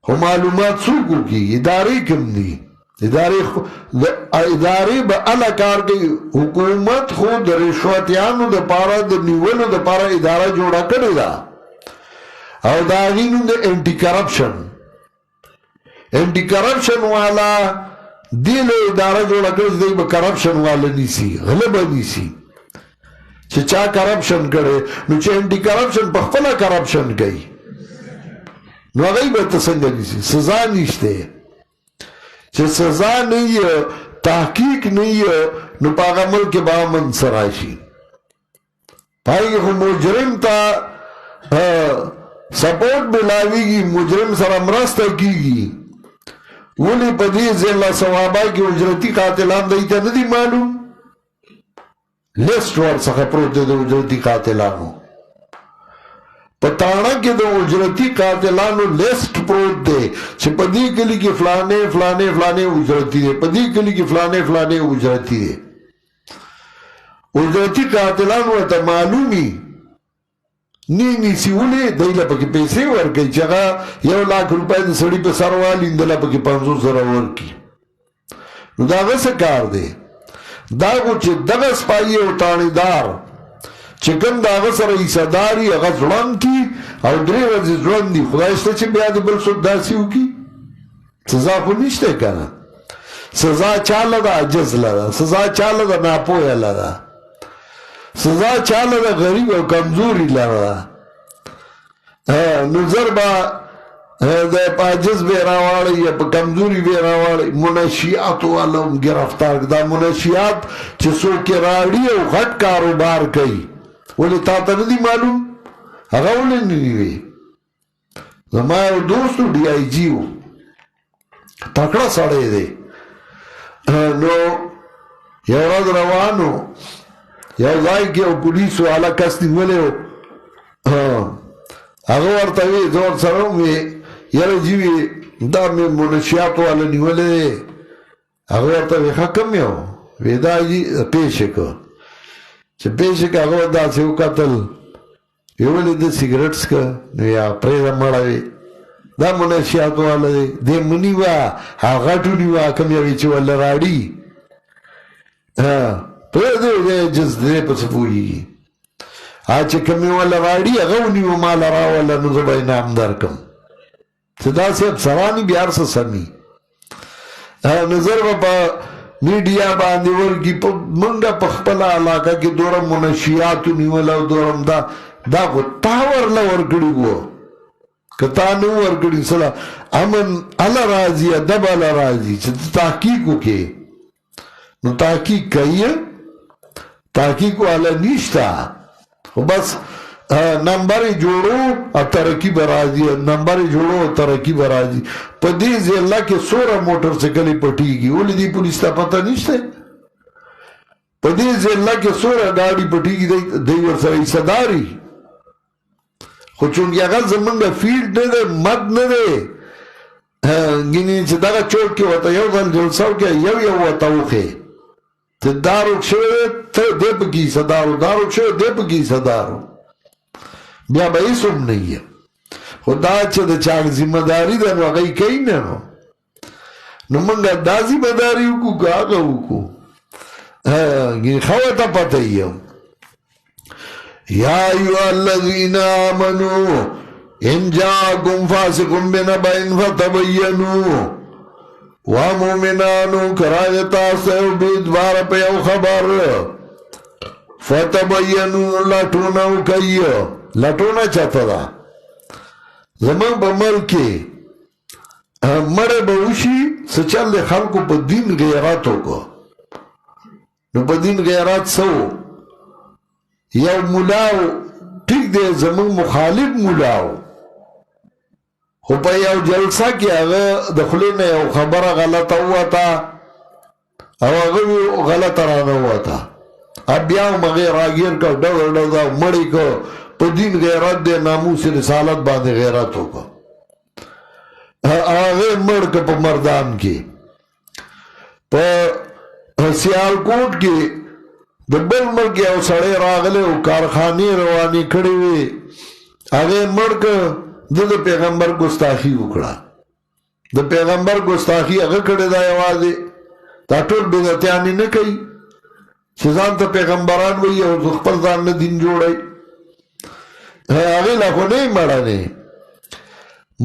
ہو معلومات سوکو کی اداری کم دی اداری با علا کار کی حکومت خود رشوتیانو دا پارا دا نیولو دا پارا ادارہ جوڑا کرے دا او داغینو دا انٹی کرپشن والا دیلو ادارہ جوڑا کرے دا با کرپشن والا نیسی غلبہ نیسی چاہ کرپشن کرے نو چاہ انٹی کرپشن پخپلا کرپشن گئی نو اگئی با تسنگا نیسی سزا نیشتے چاہ سزا نہیں ہے تحقیق نہیں ہے نو پاگا ملک با من سرائشی پائی خو مجرم تا سپورٹ بلاوی گی مجرم سر امرستا کی گی ولی پدیز اللہ ثوابائی کی اجرتی قاتلان دیتا ندی معلوم لیسٹ ور سخه پروت دے اجرتی قاتلانو پتانا کے دو اجرتی قاتلانو لیسٹ پروت دے چھ پدی کلی کی فلانے فلانے فلانے اجرتی دے پدی کلی کی فلانے فلانے اجرتی دے اجرتی قاتلانو تا معلومی نی سیولی دیلا پاکی پیسے ورکی چگا 1 لاکھ روپے دے سڑی پہ سروالی اندلا پاکی 500 سر ورکی نو دا غصہ کار دے داغو چه دغس پایی او تانیدار چکم داغ سر ایساداری اغا زلان کی او دری رزی زلان دی خدایشتا چه بیاد بل سود داسیو کی سزا خو نشتے کنا سزا چالا دا عجز لدا سزا چالا دا ناپویا لدا سزا چالا دا غریب و کمزوری لدا نظر با دا پاجز بے راواری یا پا کمزوری بے راواری منشیات والم گرفتار دا منشیات چسو کے راڑی او غٹ کاروبار کئی ولی تاتا ندی معلوم اگا ولی ننیوی زمایو دوستو ڈی آئی جیو تکڑا سڑے دے نو یو رد روانو یو زائی کے او پولیسو علا کسنی ملے ہو اگا ورطاوی زور سروں میں یار جیوی دا میں منشیات والا نیولے دے اگر تا ویخا کم یو ویدا جی پیشکو چه پیشک اگر دا سیو قتل یولی دا سیگرٹس کا نو یا پریدا مڑاوی دا منشیات والا دے دے منیوا غاٹو نیوا کم یوی چه والا راڑی پریدو دے جز دے پسفوئی آچه کمی والا راڑی اگر نیو مالا را والا نزبای نام در کم صدا سے اب سوانی بیار سے سمی نظر با میڈیا باندی ورگی منگا پخپلا علاقہ کی دورم منشیاتو نیولا دورم دا کو تاور لورگڑی گو کتانو ورگڑی صلاح امن علا رازی دب علا رازی تحقیقو کے نو تحقیق کئی ہے تحقیقو علا نیشتا بس نمبر جوڑو اور ترقی برازی نمبر جوڑو اور ترقی برازی پا دیزی اللہ کے سورا موٹر سیکلی پٹی گی اولی دی پولیس تا پتہ نیشتے پا دیزی اللہ کے سورا گاڑی پٹی گی دیور سر ایساداری خود چونکہ اگر زمانگا فیلڈ ندے مد ندے گینی چھ داگا چوک کے وطا یو دل جلساو کیا یو وطاو خے ته دارو شوی ته دی پکې صدارو دارو شوی دی پکې صدارو بیا به هیڅ هم نه یې خو دا چې د چا ذمه داري ده نو هغه یې کوي نه نو موږ دا ذمه داري وکړو که هغه وکړو ښه ورته پته یم یا ایها الذین آمنوا ان جاءکم فاسق بنبأ فتبینوا مومنانو کراغ تاسو بیدوار پہ یو خبر فتبینوا لٹونو کئی لٹونا چاہتا دا زمان پا ملکی مڑے بوشی سچال خلقو پا دین غیراتو کو نو پا دین غیرات سو یو ملاو ٹھیک دے زمان مخالف ملاو خو پا یو جلسہ کی اگر دخلین یو خبر غلط ہوا تا او اگر غلط رانا ہوا تا اب بیاو مغیر آگیر کا ڈور ڈودا مڑی کو پا دین غیرت دے ناموس رسالت باندے غیرت ہوگا آغیر مڑ کا پا مردان کی پا سیالکوٹ کی دبل ملکی او سڑے راغلے او کارخانی روانی کھڑی ہوئی آغیر مڑ کا د پیغمبر گستاخی وکړه د پیغمبر گستاخی هغه کړی دا یوازې دا ټول بدعتیان نه کوي چې ځان ته پیغمبران وایي او خپل ځان نه دین جوړوي هغې لا خو نه یې مړنې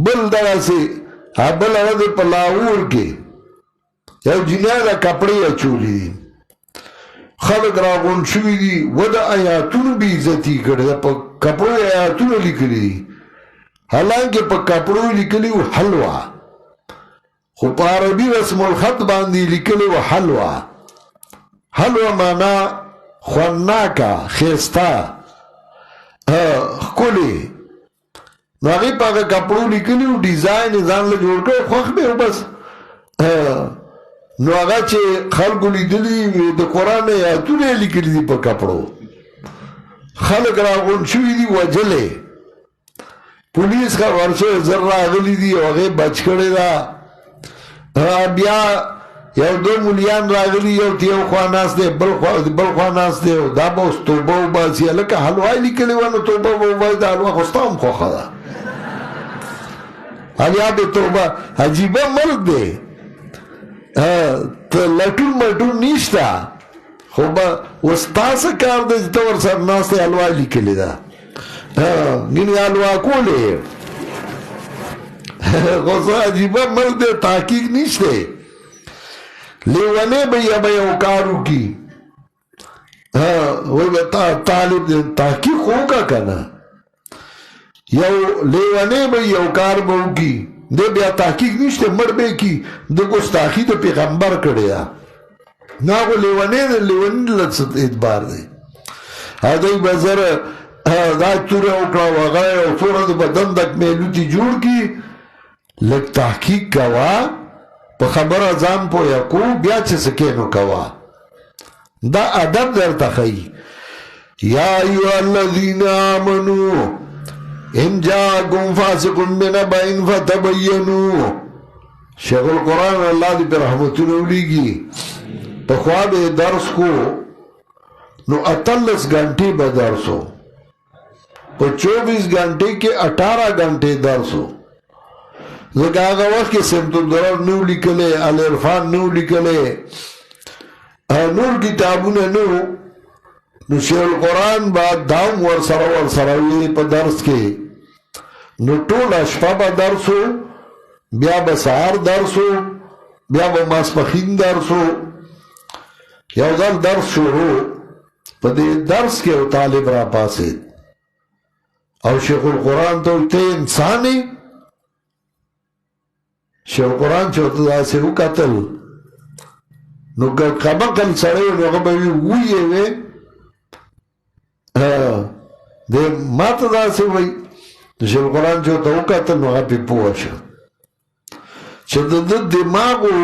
بل دغسې بل هغه د په لاهور کې یو جنیاله کپړې اچولي دي خلک راغونډ شوي دي و د ایاتونو بې عزتي کړې ده په کپړو ایاتونه لیکلي دي حالانکہ پا کپڑو لکلی و حلوہ خو پا عربی رسم الخط باندی لکلی و حلوہ حلوہ مانا خونناکا خیستا خکولی نو آگی پا کپڑو لکلی و ڈیزائن ازان لجوڑ کر خوخ بے بس نو آگا چه خلقو لیدلی دا قرآن یاتونے لکلی دی پا کپڑو خلق را غنشوی دی وجلے پولیس کا ورشو زر راغلی دی وغی بچ کردی دا بیا یو دو ملیان راغلی یو تیو خواناس دے بل خواناس دے دا باس توبہ و باسی لکا حلوائی لکلی وانو توبہ و باسی دا حلوا خستام خوخا دا حلیاب توبہ عجیبہ ملک دے لٹون مٹون نیشتا خوبا وستاسا کار دے جتا ورسر ناس دے حلوائی لکلی دا گنی حلوا کولے غصہ عجیبہ ملک دے تحقیق نیشتے لیوانے بھئی بھئی اوکارو کی طالب تحقیق ہوگا کنا یو لیوانے بھئی اوکار بھو کی دے بیا تحقیق نیشتے مر بے کی دے گستاخی دے پیغمبر کڑیا نا کو لیوانے دے لیوانے لگست اتبار دے آدھائی بزر دا توره وکړه وغه او توره د بدن د میلوتی جوړ کی لږ تحقیق کوا په خبره ځان پوهه کو بیا چې څه نو کوا دا ادب درته ښیي یا ایها الذین آمنوا ان جاءکم فاسق بنبأ فتبینوا شیخ القرآن اللہ دی پر رحمتونه ولیږي پخوا به درس کو نو 48 گھنٹے به درس ہو پا 24 گھنٹے کے 18 گھنٹے درس ہو ذکر آگا وقت کے سمت الدرار نو لکلے الارفان نو لکلے نور کتابون نو شیخ القرآن بعد داؤم ورسراوی پا درس کے نو طول اشفا با درس ہو بیا با سہار درس ہو بیا با ماسپخین درس ہو یا ادھر درس شروع پا دے درس کے طالب را پاسے او شیخ القرآن تو تے انسانی شیخ القرآن چوتا دا سے او قتل نو کمکل سڑے نو غبوی وویے وے دے مات دا سے وی شیخ القرآن چوتا او قتل نو غبی پوشا چند دماغو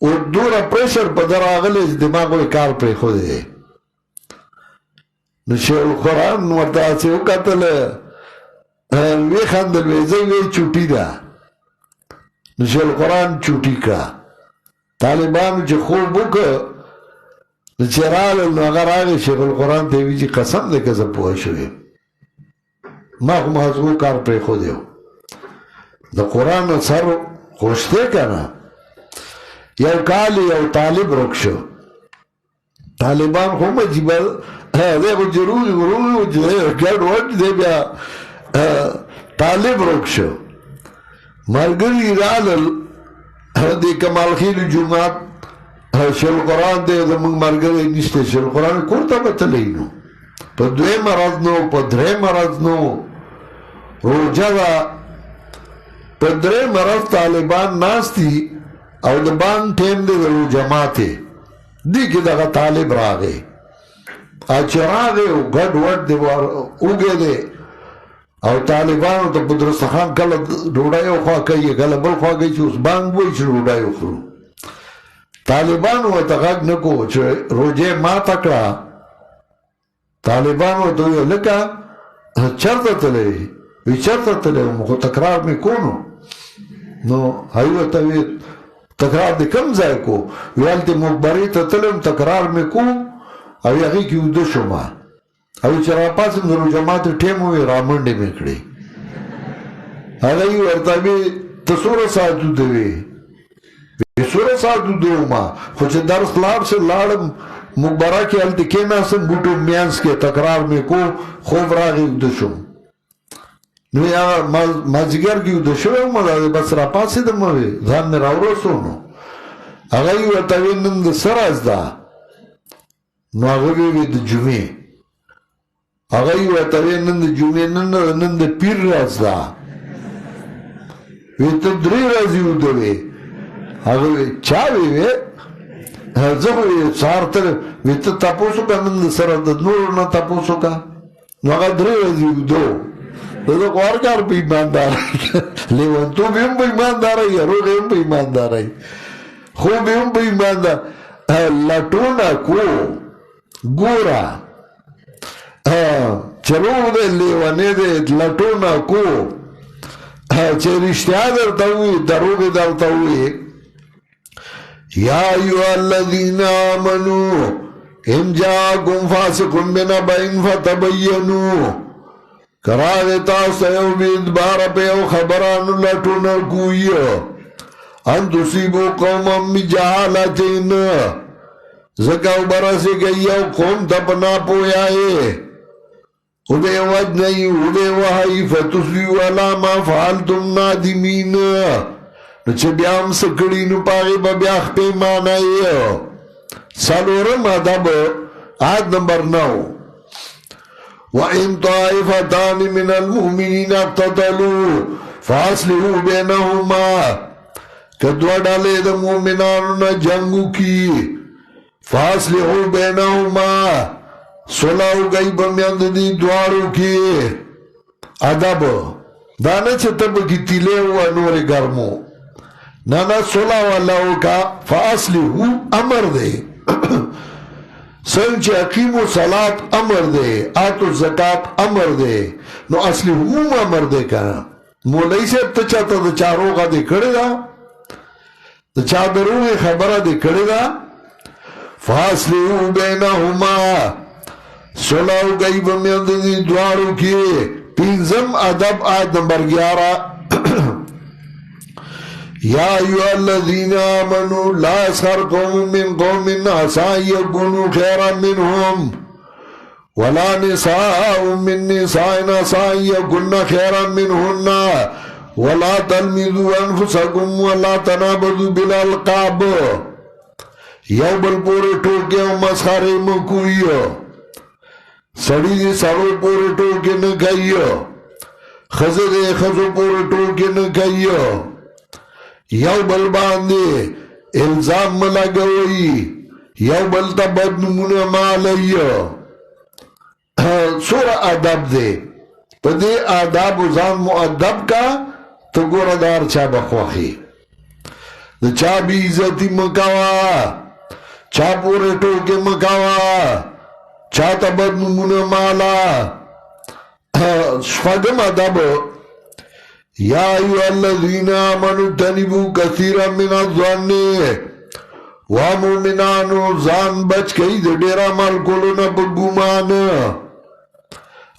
او دورا پریشر پا در آغلے دماغو کار پر خودے نو شیخ القرآن ورطا سے او قتل وی خاندل ویزی وی چوٹی دا نو شیخ القرآن چوٹی کا طالبانو چه خوب بکا چرال اگر آگے شیخ القرآن تیوی چی قسم دے کسا پوہ شوئے ما خو محضو کار پری خودیو دا قرآن سر خوشتے کنا یو کالی یو طالب رکشو طالبان خو مجیبا دے خو جروز گرد وٹ دے بیا طالب رکشو مرگری رالل دے کمال خیل جمعات شل قرآن دے دا منگ مرگری نشتے شل قرآن کورتا بتلینو پا دوے مرض نو پا درے مرض نو روجہ دا پا درے مرض طالبان ناستی او دا بان ٹیم دے دا روجہ ماتے دی که دا طالب راگے آچه راگے او گھڑ وٹ دے اوگے دے او طالبانو تا بدرستخان کل روڑایو خواہ کئی کل بل خواہ کئی چو اس بانگ بوئی چو روڑایو خرو طالبانو تا غاق نکو چو روجے ما تکڑا طالبانو تو یہ لکا چرتا تلے وی چرتا تلے مخو تکرار میں کونو نو حیوہ تاوی تکرار دے کم زائے کو ویالتی مقبری تا تلم تکرار میں کو او یقی کیو دشو ما او چرا پاسم در جماعت ٹیموی رامنڈے میں کڑی اگئی ورطابی تسور ساتو دوی سور ساتو دو ما خوچ درس لار سے لارم مقبرہ کی حالتی کینا سن بوٹو میانس کے تکرار میں کو خوف راغی دشم نوی آگا مازگر کی دشوے ہوں مدہ دے بس را پاسی دموی دھان میں راو رسونو اگئی ورطاوی نند سر از دا نو آگوی وی دا جمعی اگئی ورطاوی نند جمعی نند پیر راز دا وی تدری رازی ہو دوی اگوی چاوی وی زخوی سارتر وی تا تپوسو کا نند سر دا نور نا تپوسو کا نو آگا دری رازی ہو دو تو کار پہ ایماندار ہے لیون تو بھی ہم پہ ایماندار ہے روغ ہم پہ ایماندار ہے خوب بھی ہم پہ ایماندار لٹونا کو گورا چلو دے لیوانے دے لٹونا کو چه رشتہ درتا ہوئی دروغ درتا ہوئی یا ایوہ الذین آمنوا ان جاکم فاسقن بنبأ فتبینوا کرا دیتا سیو بید بارا پہ او خبران لٹونا کوئی ان تصیبو قوم بجہالتین زکاو برسی گئی او قوم تپنا پویائے ادے وجھ نہیں ادے وحی فتصبیو علا ما فعلتم نادمین نچے بیام سکڑی نپاگی ببیاخ پیمانائی سالورم ادب آیت نمبر 9 وَإِن طَائِفَتَانِ مِنَ الْمُؤْمِنِينَ اقْتَتَلُوا فَأَصْلِحُوا بَيْنَهُمَا کدوا ڈالے دا مومنانو جنگو کی فَأَصْلِحُوا بَيْنَهُمَا صلحو گئی بمیند دی دوارو کی ادب دانا چھتب کی تیلے ہوا نور گرمو نانا صلح واللہو کا فَأَصْلِحُوا امر دے سنچ حقیم و صلات امر دے آت و زکاة امر دے نو اصلی ہم امر دے کنا مولی سے تچاتا دا چاروں کا دے کڑے دا دا چادروں میں خبرہ دے کڑے دا فاصلہو بینہما صلحو گئی بمیند دی دوارو کیے پینزم ادب آیت نمبر 11 یا ایوہ الذین آمنوا لا اسخر قوم من قوم عسى يكونوا خيرا منهم ولا نساء من نساء عسى يكن خيرا منهن ولا تلمزوا انفسكم ولا تنابزوا بالالقاب یو بل پورے ٹوکے و مسخرے مکوئیو سڑی دی سڑو پورے ٹوکے نکائیو خزر خزو پورے ٹوکے نکائیو یو بل باندے الزام لگوئی یو بل تا بدنمون مالی سورہ ادب دے پا دے آداب و زان مؤدب کا تو گوردار چا بخواخی چا بھی عزتی مکاوا چا پورے ٹوکے مکاوا چا تا بدنمون مالا شفاگم ادب یا ایوہ الذین آمنوا تنبو کثیرا من الظن وا مومنانو ځان بچ کئی د ډیر عمل کولو نه په ګمان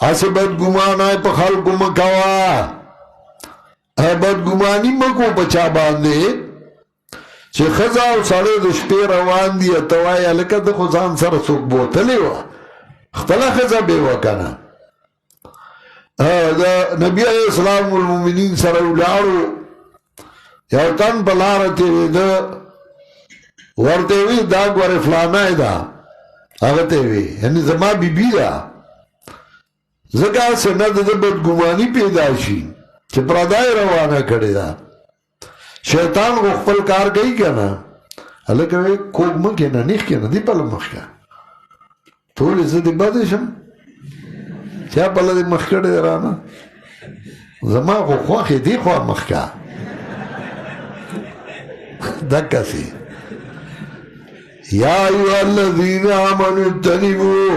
اسه بد ګمان آئے په خلقو مکوا بد ګمانی مکو بچا باندې چې خزا او سړی د شپې روان دي ته وایې هلکه د خو ځان سره څوک بوتلی وه خپله ښځه بې وه که نه د نبي علیه السلام المؤمنین سره ولاړو یو تن په لاره تېرېده ورته یې وي دا ګورې فلانی ده هغه ته یې وي یعنې زما بیبي ده ځکه هسې نه د ده بدګماني پیدا شي چې پردای روانه کړې ده شیطان خو خپل کار کوي که نه هلکه وایي کوږ مه کښېنه نیغ کښېنه دې پله مخ کړه ټولې زه دې بدې شم چا پله دې مخ کړې ده رانه زما خو خوښې دې خوا مخ کړه دقسې یا ایها الذین آمنوا اجتنبوا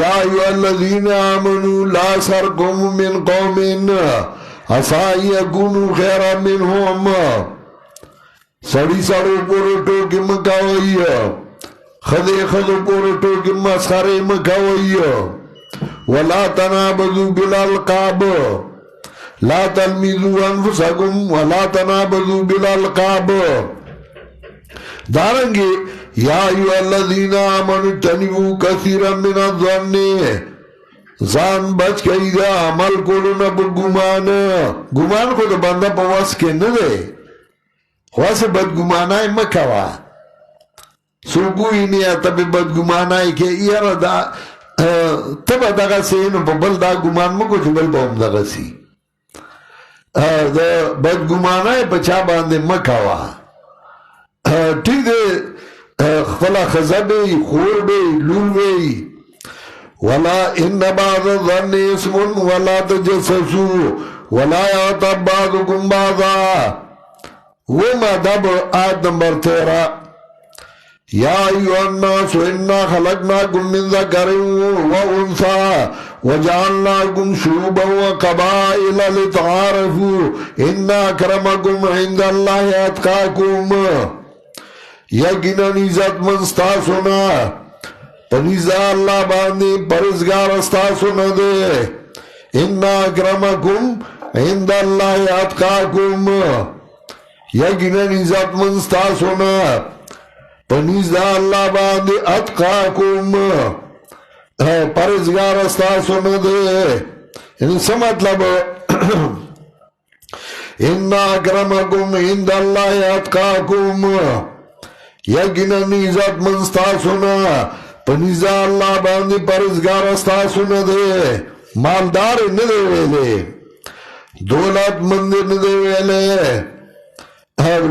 یا ایها الذین آمنوا لا سرکم من قوم عسى يكونوا خيرا منهم سړی سړو پورې ټوکې مه کوئ ښځې ښځو پورې ټوکې مسخرې مه کوئ ولا تنابذوا بالالقاب لا تلمزوا انفسکم ولا تنابذوا بالالقاب دارنګې یا ایها الذین آمنوا اجتنبوا کثیرا من الظن ځان بچ کئی دا عمل کولو نه په ګمان ګمان خو د بنده په وس کې نه دی خو هسې بدګمانۍ مه کوه څوک وویني ته پې بدګمانۍ کې یاره دا ته به دغسې نو په بل دا ګمان مه کړو چې بل به هم دغسې د بدګمانۍ په چا باندې مه کوه ټیک دی خپله ښځه به وي خور به وي لور به وي ولا ان بعض الظن اسم ولا تجسسوا ولا يغتب بعضكم بعضا وما دب آیت نمبر 13 یا ایها الناس انا خلقناكم من ذکر وانثى وجعلناكم شعوبا وقبائل لتعارفوا ان اکرمکم عند الله اتقاکم یقینا عزت من ستاسو نه پنیزا اللہ باندی پرزگار استاسو ندے انا اکرمکم عند اللہ اتقاکم یقینا عزت من ستاسو نا پنیزا اللہ باندی اتقاکم پرزگار استاسو ندے یعنی سا مطلب انا اکرمکم عند اللہ اتقاکم یقینا عزت من ستاسو نا پنیزا اللہ باندی پرزگار استاسو ندے مالدار ندے ویلے دولت مند ندے ویلے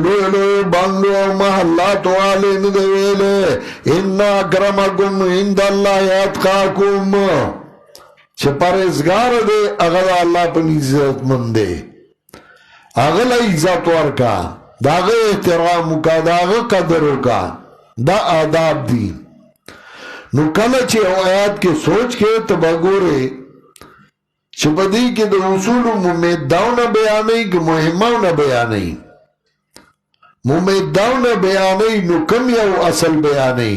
لوی لوی بانگلو محلات والے ندے ویلے انا اکرمکم عند اللہ اتقاکم چھ پرزگار دے اگر اللہ پنیزت مندے اغل عزت ورکا داغ احترامو کا داغ قدرو کا دا آداب دی نو کله چې آیات کې سوچ کې تبګورې چې بدی کې د اصول ممیداونه بیانې کې مهمونه بیانې ممیداونه بیانې نو کم یو اصل بیانې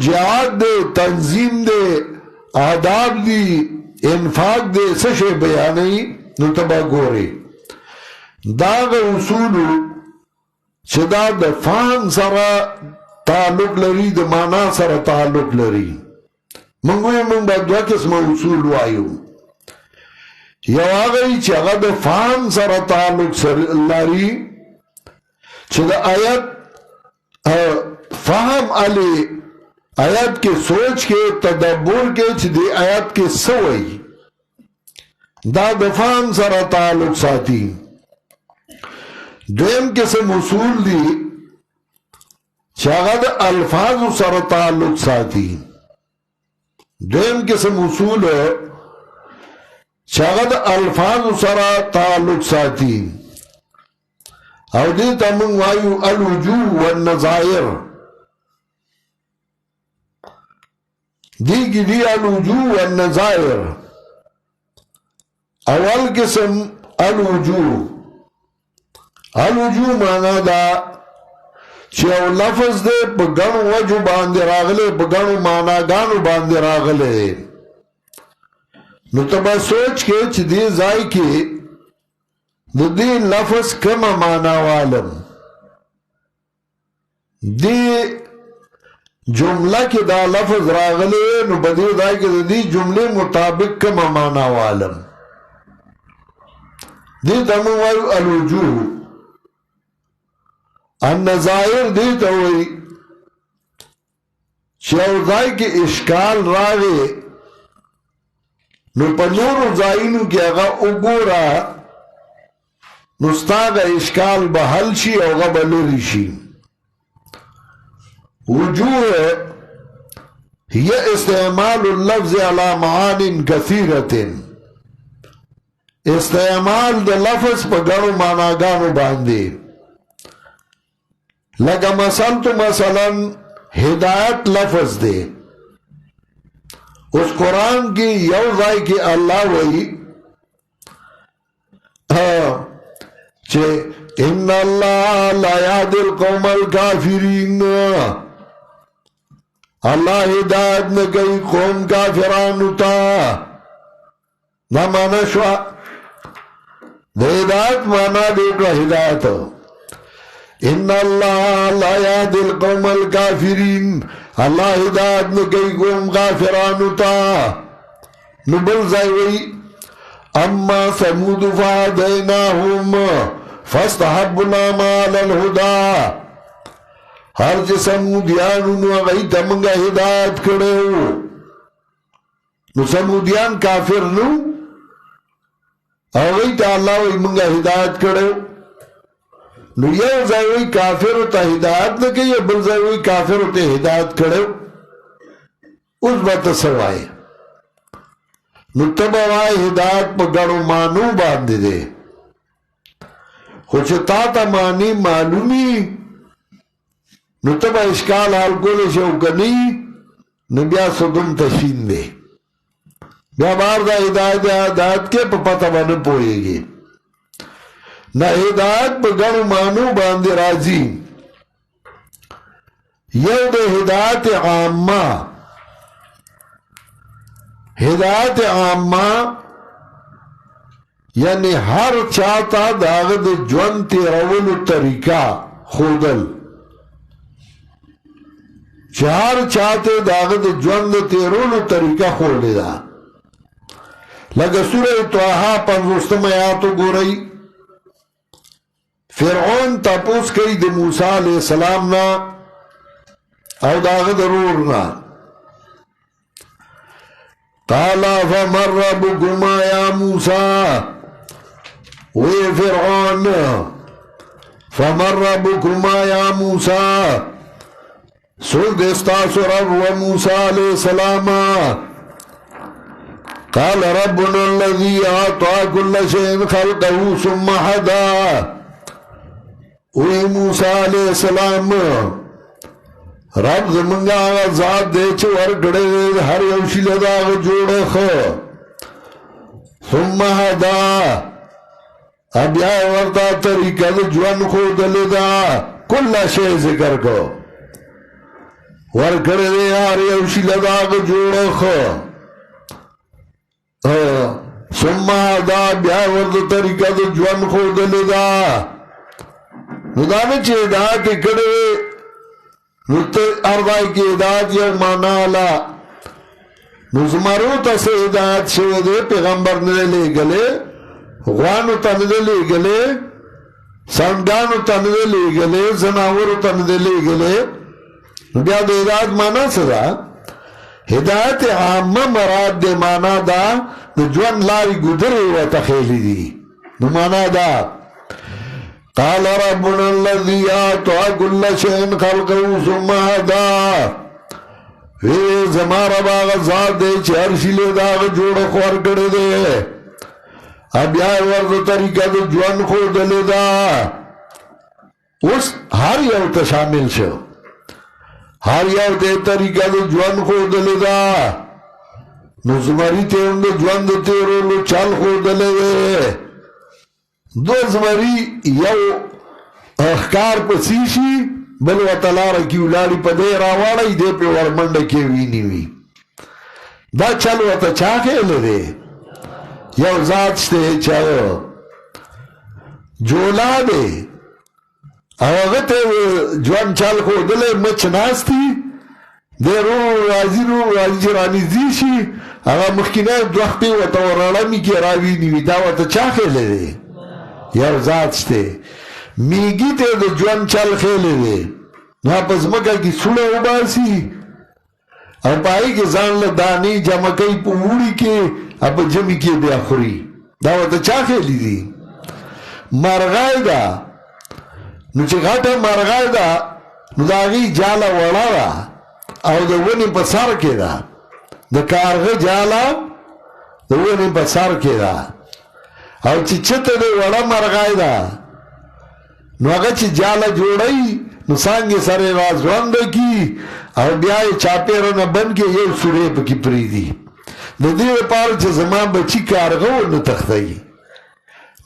جهاد دے تنظیم دے آداب دی انفاق دے سشے بیانې نو تبګورې داغ اصول چې دا د فهم سره تعلق لري د معنا سره تعلق لري موږ به دوه قسمه اصول وایو یو هغه چې هغه د فهم سره تعلق لري چې د آیت فهم علی آیت کې سوچ کې تدبر کې چې د آیت کې سوئی دا د فهم سره تعلق ساتي دویم قسم اصول دی چاگه دا الفاظ سر تعلق ساتی دویم قسم اصول چاگه دا الفاظ سر تعلق ساتی او دیتا من وایو الوجوه والنظائر دیگی دی الوجوه والنظائر اول قسم الوجوه الوجوه مانا دا چې او لفظ دې په ګڼو وجو باندې راغلی په ګڼو معناګانو باندې راغلی نو ته به سوچ کې چې دې ځای کې د دې لفظ کومه معنا والم دې جمله کې دا لفظ راغلی نو په دې ځای کې د دې جملې مطابق کومه معنا والم دې ته موږ وایو الوجوه النظائر دې ته وایي چې یو ځای کې اشکال راغی نو په نورو ځایونو کې هغه وګوره نو ستا هغه اشکال به حل شي او هغه به لرې شي وجوه هي استعمال اللفظ على معان كثيرة استعمال د لفظ په ګڼو معناګانو باندې لکه مثلا ہدایت لفظ دے اس قرآن کی یو ځای کې اللہ وی ان اللہ لا یهدی القوم الکافرین اللہ ہدایت نہ کوي قوم کافرانو ته نہ مانا شوا ہدایت مانا دیکھو ہدایت ان اللہ لا یهدی القوم الکافرین اللہ ہدایت نہ کوي قوم کافرانو ته نبل ځای وی اما ثمود فهدیناهم فاستحبوا العمى على الهدى ہر چې سمودیانو نو هغوی ته موږ هدایت کړی نو سمودیان کافر نو هغوی ته الله وایي موږ هدایت کړی نو یو ځای وایي کافرو ته هدایت نه کوي بل ځای وایي کافرو ته هدایت کړی اوس به ته څه وایې نو ته به وایې هدایت په ګڼو معنو باندې دی خو چې تا ته معنی معلومي نو ته به اشکال حل کولی شي او که نه نو بیا صدم تشین دی بیا بار دا هدایت کې په پته به نه پوهېږي نه هدایت په ګڼو معنو باندې راځي یو د هدایت عامه ہدایت عامہ یعنی ہر چاہتا داغد جون تیرولو طریقہ خودل چہر چاہتے داغد جون تیرولو طریقہ خودل دا لگا سورہ توحا پنزوستم آیاتو گو رئی فرعون تپوس کئی دی موسیٰ علیہ السلام نا او داغد رورنا قال فمن ربكما يا موسى وی فرعون فمن ربكما يا موسى سوک دستاسو رب و موسى علیہ السلام قال ربنا الذي اعطى كل شيء خلقه ثم هدى وی موسى علیہ السلام رب زمانگا آغا ذات دے چو ورکڑے ہر یوشی لدا آغا جوڑے خو ثم ہدا اب یا ورطا طریقہ دے جوان خود لدا کل شے ذکر کو ورکڑے دے ہر یوشی لدا آغا جوڑے خو ثم ہدا اب یا ورطا طریقہ دے جوان خود لدا ندانے چے دا تکڑے نو ارضائی کی ہدایت یک مانا علا نو زمارو تا سے ہدایت شوئے دے پیغمبر نے لے گلے غوانو تا نے لے گلے سانگانو تا نے لے گلے زناورو تا نے لے گلے بیا دے ہدایت مانا سدا ہدایت عامہ مراد دے مانا دا جوان لاری گدرے و تخیلی دی نو مانا دا قال ربنا الذي اعطى كل شيء خلقه ثم هدى وی زما رب آغا ذات دے چه ہر شیلے دا آغا جوڑ خور کڑے دے اب یا ورد طریقہ دے جوان خود لے دا اس ہر یو تا شامل شو ہر یو دے طریقہ دے جوان خود لے دا نزماری تے اندے جوان دے تیرو لو چال خود لے دے دو زمری یو اخکار پسیشی بل وطلاره کی ولاری پا دے راوالی دے پی ورمنڈ کی وینی وی دا چل وطا چا خیل دے یو ذات شتے چاو جولا دے او اغت جوان چل خود دلے مچ ناستی دے رو رازی چرانی زیشی اغا مخینه دوختی وطا ورالمی کی راوینی وی دا وطا چا خیل دے یو ذات شتے میگی تے دا جوان چل خیلے دے نا پس مکہ کی سوڑا اباسی او پائی کے زان لدانی جمع کئی پوڑی کے اب جمعی کے بیا خوری دا وطا چا خیلی دی مرغائی دا نو چه غاٹا مرغائی دا نو دا غی جالا وڑا دا او دا ونی پسار کے دا دا کارغ جالا دا ونی پسار کے دا او چه چت دا وڑا مرغائی دا نو اگه چه جالا جوڑای نو سانگی سر رازوان دا کی او بیای چاپیران بند کے یو سوڑے پا کی پریدی نو دیر پار چه زمان بچی کارغو نو تختای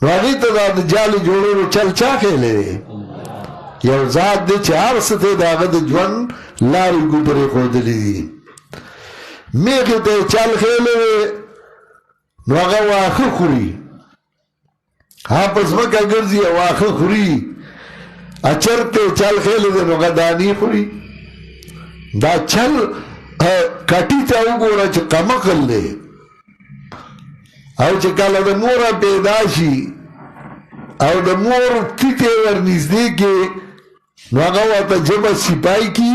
نو اگه تا دا جالی جوڑو رو چل چا خیلے دے یو ذات دے چه عرصتے دا اگه دا جوان لاری گوبری خودلی دی میخی تے چل خیلے دے نو اگه واخر خوری ہاں پس مکہ گرزی واخر خوری اچرتے چل خیلے دے نو غدانی خوری دا چل کٹی چاو گورا چه کمکل دے او چه کالا دا مورا پیداشی او دا مور تیتے ورنزدے کے نو اگواتا جبا سپائی کی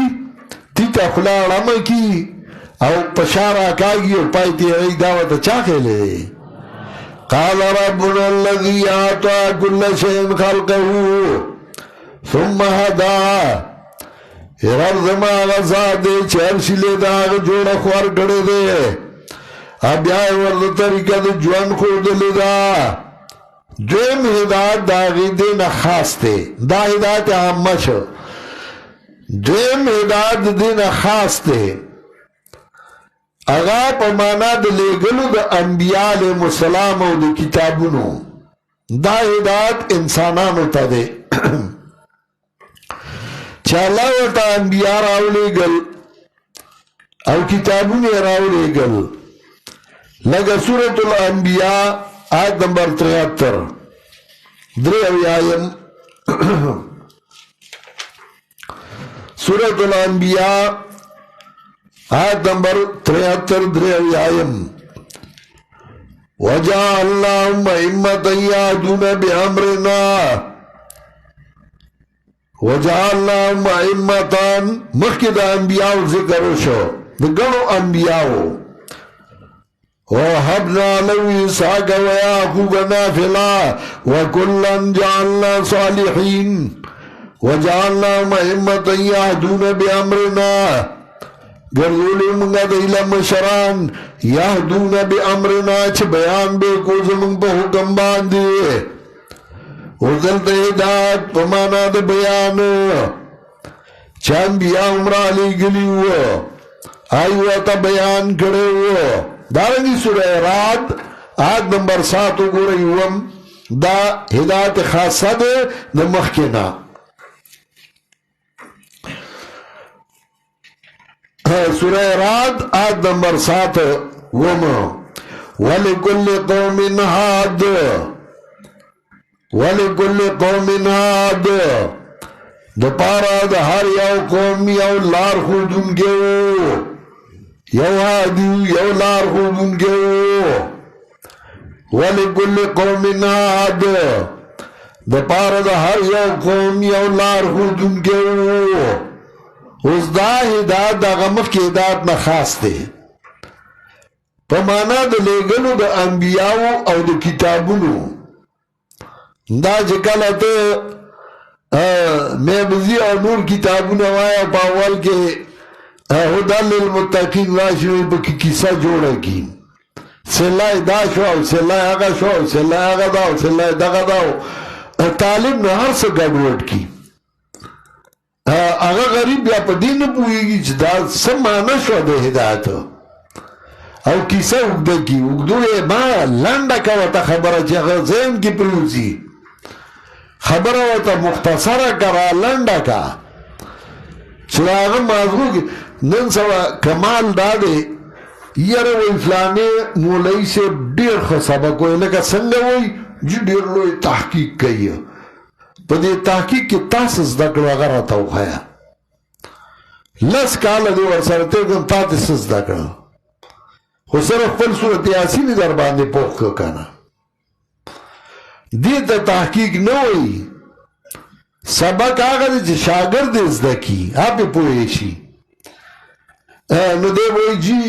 تیتا خلارم کی او پشارا کاگی او پایتی اگی داواتا چا خیلے دے قال ربنا الذي اعطى كل شيء خلقه ثم هدا رب زما غزا دے چرشی لے داغ جوڑا خوار کڑے دے اب آئے ورد طریقہ دے جوان خود لے دا دویم ہدایت داغی دے خاص تے دا ہدایت عامش دویم ہدایت دے خاص تے اغا پا مانا دا لیگلو دا انبیاء علیہ السلام و دا کتابونو دا ہدایت انسانانو تا دے چالا وطا انبیاء راو لیگل او کتابونی راو لیگل لگا سورة الانبیاء آیت نمبر 73 دریوی آیم سورة الانبیاء آیت نمبر 73 دریوی آیم وَجَعَلْنَاهُمْ أَئِمَّةً يَهْدُونَ بِأَمْرِنَا وَجَعَلْنَاهُمْ أَئِمَّةً مخی دا انبیاء ذکر شو دا گنو انبیاء وَحَبْنَا لَوْ إِسْحَاقَ وَيَعْقُوبَ نَافِلًا وَكُلًّا جَعَلْنَا صَالِحِينَ وَجَعَلْنَاهُمْ أَئِمَّةً يَهْدُونَ بِأَمْرِنَا گردولی منگا دا علم شران یهدون بی امرنا چھ بیان بے کوز منگ پا حکم باندے وزلت ہدایت پمانا دا بیان چند بیا عمرہ علی گلی ہوا آئیوہ تا بیان کرے ہوا دارنگی سورہ رات آیت نمبر 7 گو رہی ہوم دا ہدایت خاصہ دے نمخینا سورہ رات آیت نمبر 7 وَلِكُلِّ قَوْمٍ هَادٍ وَلِكُلِّ قَوْمٍ هَادٍ دا پارا دا ہر یو قوم یو لار خودن کے یو ہادی یو لار خودن کے وَلِكُلِّ قَوْمٍ هَادٍ دا پارا دا ہر یو قوم یو لار خودن کے اس دا ہدایت دا غمخ کی ہدایت نا خاص دے پا مانا دا لیگنو دا انبیاء او دا کتابونو دا جکالتا میں بزی اور نور کتابونو آیا پا اول کے حدال للمتقین راشوی پا کسا جوڑا کی سلائی دا شو سلائی آگا شو سلائی آگا داو سلائی داگا داو طالب نے ہر سے گڑوٹ کی اگا غریب یا پا دین پوئی گی چھ دا سمانا شو دے ہدایت او کسا اگدہ کی اگدو اے ما لنڈا کا وطا خبرہ چھ غزین کی پروزی خبرہ وطا مختصرہ کرا لنڈا کا چې هغه مازغو کې نن سبا کمال دا دی یاره وایي فلانې مولوي صاحب ډېر ښه سبق وایي لکه څنګه وایي چې ډېر لوی تحقیق کوي په دې تحقیق کې تاسو زده کړو هغه راته وښیه 10 کاله دې ورسره تېر کړم تا دې څه زده کړه خو صرف خپل صورت یاسین در باندې پوخ کړه که نه دې ته تحقیق نه وایي سبق هغه دی چې شاګرد یې زده کړي هغه پې پوهې شي نو دی وایي جي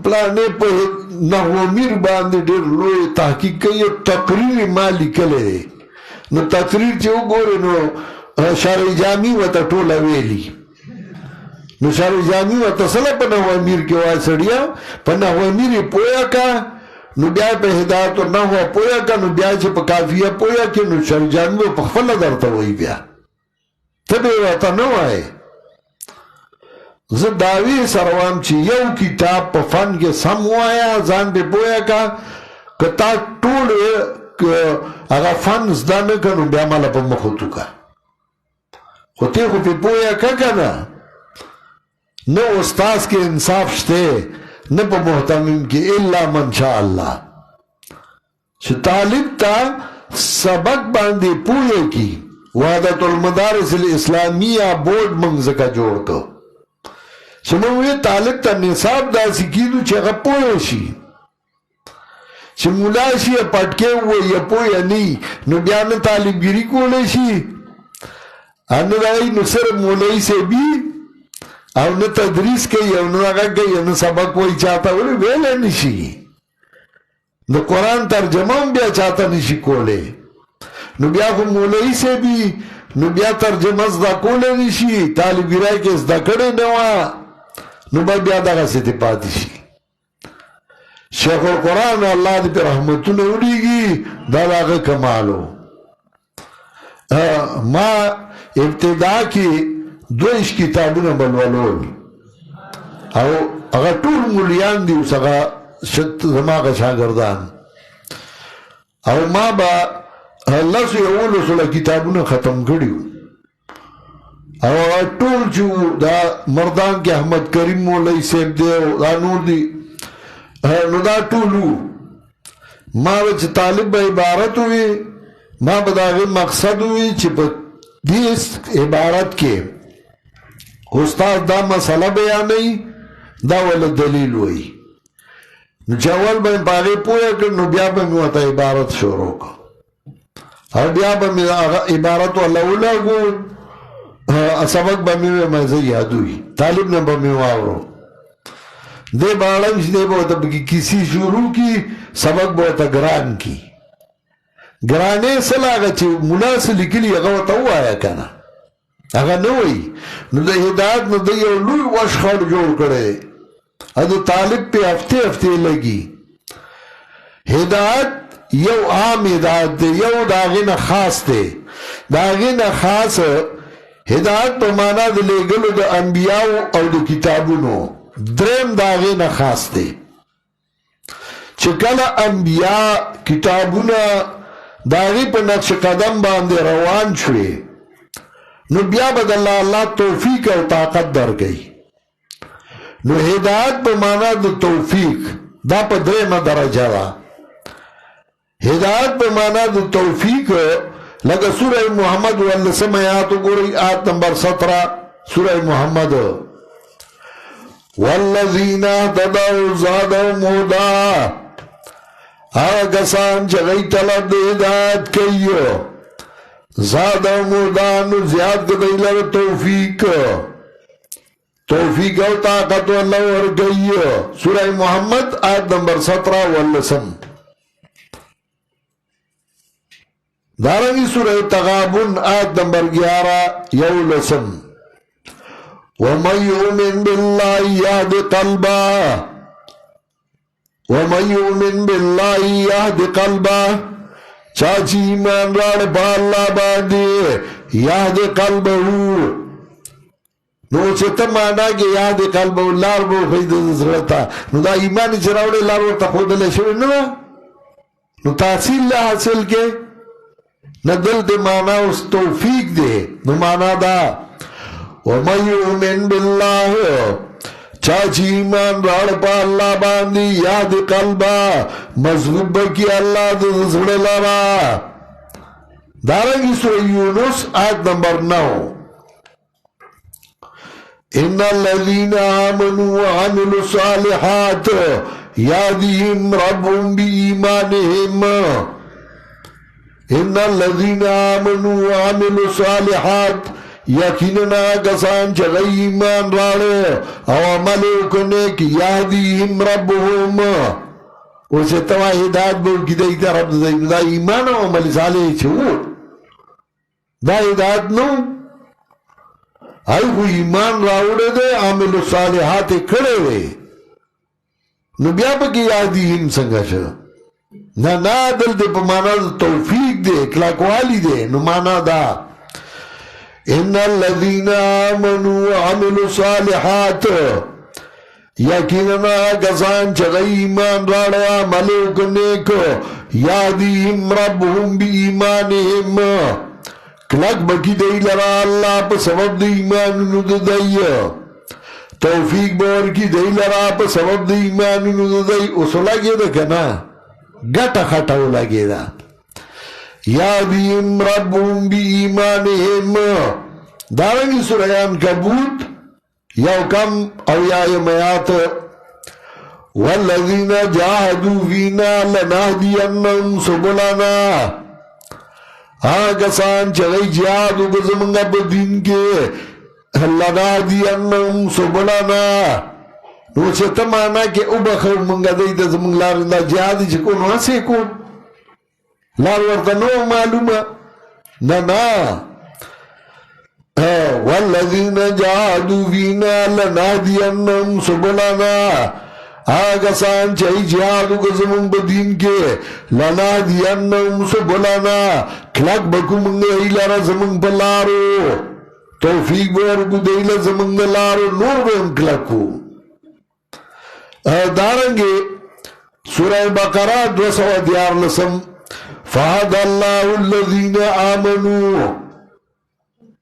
پلانې په نحو میر باندې ډېر لوی تحقیق کوي تقریر ما لیکلی دی نو تقریر چې وګورې نو شرع جامع ورته ټوله ویلي نو شرع جامع ورته څه په نحو میر کې وایي سړیه په نحو میر یې پوهه که نو بیا په هدایت النحو پوهه که نو بیا چې په قافیه پوهه کې نو شرع جامع په خپله درته وایي بیا ته به یې ورته نه وایې زه دعوی سروام چې یو کتاب په فن کې سم وایا ځان به پوهه که که تا ټول هغه فن زده نه کړه نو بیا ماله په مخ وتوکه خو ته خو پې پوهه که که نه نه استاذ کې انصاف شته نه په محتمم کې الا من شاء الله چې طالب ته سبق باندې پوهه کی وحدت المدارس الاسلامیه بورډ موږ ځکه جوړ کړو چې موږ طالب ته نصاب داسې کېدو چې هغه پوه شي چې مولا شي پټکې ووایي پوه نه نو بیا نه طالبګیري کولی شي نه رایي نو صرف مولوي صاحبي او نه تدریس کوي او نه هغه کوي نه سبق وایي چاته ولې ویلی نه شي د قرآن ترجمه هم بیا چاته نه شي کولی نو بیا خو مولوي صاحبي نو بیا ترجمه زده کولی نه شي طالبګیرۍ کې زده کړې نه وه نو بیا دغسې دې پاتې شي شیخ القرآن الله دې پې رحمتونه ولیږي دا د هغه کمالو ما ابتدا کې 2 کتابونه بلولول او هغه ټول مولیان دي اوس هغه زما هغه شاګردان او ما به 11 کتابونه ختم کړي او ټول چې دا مردان کې احمد کریم مولوي صاحب دی دا نور دي نو دا ټولو ما به چې طالب به عبارت وي ما به د هغې مقصد وي چې په دې عبارت کې استاد دا مسله بیانوي دا ولا دلیل وایي نو چې اول به یې په هغې پوهه کړ نو بیا به مې ورته عبارت شروع کړ او بیا به مې هغه عبارت ورله ولګو سبق به مې ویمه زه یادوي طالب نه به مې واورو دی به اړم چې دی به ورته پکې کیسې شروع کي سبق به ورته ګران کي ګرانې سل هغه چې ملا څه لیکلي هغه ورته ووایه که نه هغه نه وایي نو د هدایت نه دی یو لوی وشخړ جوړ کړی او د طالب پې هفتې هفتې لګي هدایت یو عام هدایت دی یو د هغې نه خاص دی د هغې نه خاص هدایت په معنا د لیږلو د انبیاو او د کتابونو دریم د هغې نه خاص دی چې کله انبیا کتابونه د هغې په نقش قدم باندې روان شوې نو بیا به د الله توفیق او طاقت درکوي نو هدایت په معنا د توفیق دا په دریمه درجه ده هدایت په معنا د توفیق لکه سوره محمد 19 آیات وګورئ آیت نمبر 17 سوره محمد والذین اهتدوا زادهم هدى هغه کسان چې هغوی طلب د هدایت کوي زادهم هدى نو زیات کړي لره توفیق او طاقت والله ورکوي سوره محمد آیت نمبر 17 واللسم دارنگی سورہ تغابن آیت نمبر 11 یولسم وَمَن يُؤْمِن بِاللَّهِ يَهْدِ قَلْبَهُ وَمَن يُؤْمِن بِاللَّهِ يَهْدِ قَلْبَهُ چاچی ایمان راڑ پا اللہ باندے یهد قلبه نو چتا مانا کہ یهد قلبه لار بو خید زرطا نو دا ایمانی چراوڑے لار ورطا خودلے شوئے نو تحصیل لے حاصل کے نہ دل دے مانا اس توفیق دے نو مانا دا ومن يؤمن بالله چاچی ایمان راڑ پا اللہ باندی یاد قلبا مضبوط بکی اللہ دزڑ لرا دارنگی سورہ یونس آیت نمبر 9 ان الذین آمنوا وعملوا الصالحات یادیہم ربهم بی ایمانہم ان الذین آمنوا وعملوا الصالحات یقیننا کسان چغی ایمان راڑے او عملو کنے کی یادیہم ربهم اسے توا ہدایت بول کی دیتا رب دا ایمان و عمل صالح چھو دا ہدایت نو آئی کو ایمان راوڑے دے عامل صالحات کھڑے دے نو بیا پکی یادیہم سنگا چھو نا دل دے پا مانا دا توفیق دے کلاکوالی دے نو مانا دا ان الذین آمنوا وعملوا الصالحات یقیننا کسان چغی ایمان راڑا عملو کنے کو یادیہم ربهم بی ایمانہم کلک بکی دی لرا اللہ پا سبب دی ایمانو دی توفیق بور کی دی لرا پا سبب دی ایمانو دی اسو لگے دا کنا گٹا خطاو لگے دا یادیہم ربهم بی ایمانہم دارنگی سورہ عنکبوت یو کم او یا میات والذین جاہدوا فینا لنہدینہم سبلنا آگسان چغی جہادو گزمنگا پا دین کے لنہدینہم سبلنا نو سے تمانا کہ او بخور منگا دیتا زمنگ لارندہ جہادی چکو نو سے کون لار ورطا نو معلومہ نا والذین جاہدوا فینا لنہدینہم سبلنا آگسان چاہی جہادو گزمون بدین کے لنہدینہم سبلنا کلک بکو منگا ایلارا زمون پلارو توفیق بورکو دیلا زمون لارو نور بیم کلکو دارنگے سورہ بقرہ 211 فہد اللہ الذین آمنوا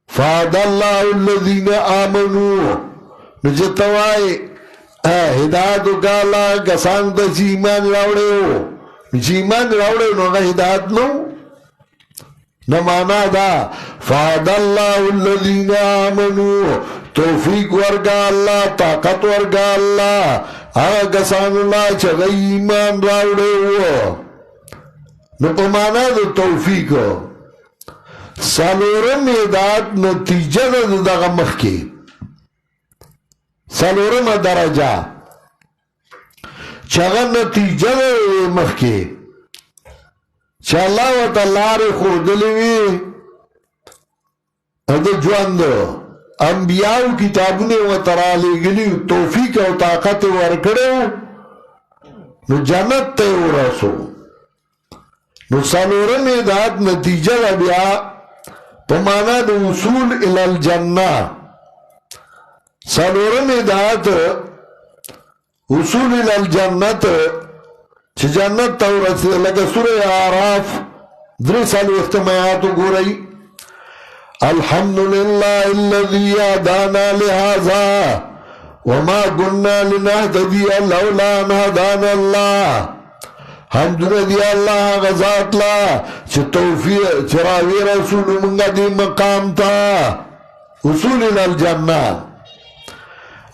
فَعَدَ اللَّهُ الَّذِينَ آمَنُوا نجتوائی ہدایتو کا اللہ کسان تا چی ایمان راوڑے ہو چی ایمان راوڑے ہو نوگا ہدایت نو نمانا دا فَعَدَ اللَّهُ الَّذِينَ آمَنُوا توفیق ورگا اللہ طاقت ورگا اللہ آگا کسان اللہ چگئی ایمان راوڑے ہو نپمانا دا توفیق ہو سالورم ہدایت نتیجہ دا غمخ کی سالورم درجہ چگہ نتیجہ دا مخ کی چالا و تلار خوردلوی دا جواند انبیاء کتابون و ترالی گلی توفیق و طاقت ورکڑے نو جنت تے و رسو نو سالورم ہدایت نتیجہ دا بیا پمانا دا وصول الالجنہ سالورم ہدایت وصول الالجنت چھ جنت تورت لگا سورہ آراف در سالو اختمایاتو گو رئی الحمدللہ اللذی آدانا لہذا وما قلنا لنہتدی لولا ان ہدانا اللہ حمدنا دی اللہ غزات لا چھ توفیق چراوی رسول منگا دی مقام تا وصول الالجنہ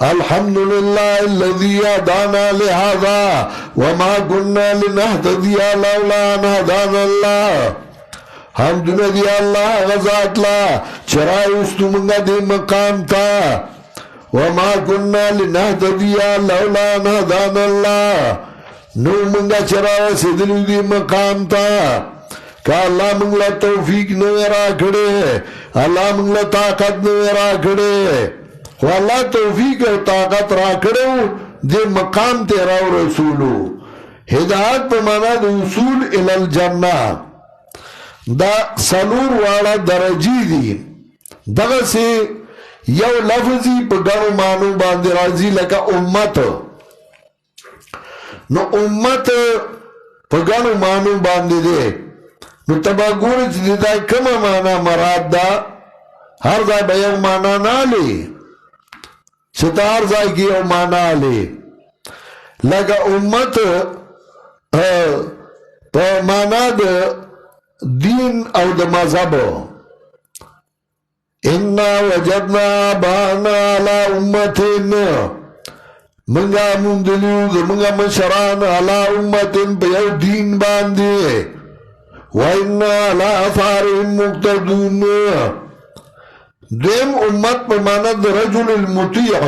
الحمدللہ اللذی آدانا لہذا وما قلنا لنہتدی لولا ان ہدانا اللہ حمدنا دی اللہ غزات لا چراوی رسول منگا دی مقام تا وما قلنا لنہتدی لولا ان ہدانا اللہ نو منگا چراو سیدلو دی مقام تا کہ اللہ منگلا توفیق نویرا کھڑے اللہ منگلا طاقت نویرا کھڑے و اللہ توفیق و طاقت را کھڑے دی مقام تیراو رسولو ہدایت پا مانا دا وصول الالجنہ دا سلور والا درجی دی دغا سے یو لفظی پا گنو مانو باندی رازی لکا امت نو امت پا گنو مانو باندی دے نو تبا گورچ دیتا کم مانا مراد دا हर ځای به یو معنا نه لې چې ته هر ځای کې یو معنا لې لکه امت په معنا د دین او د مذهب انا وجدنا آباءنا على امتين منگا مندلیو زمنگا مشران على امتين په یو دین باندې وإنا على آثارهم مقتدون دیم امت په معنا د رجل المطیع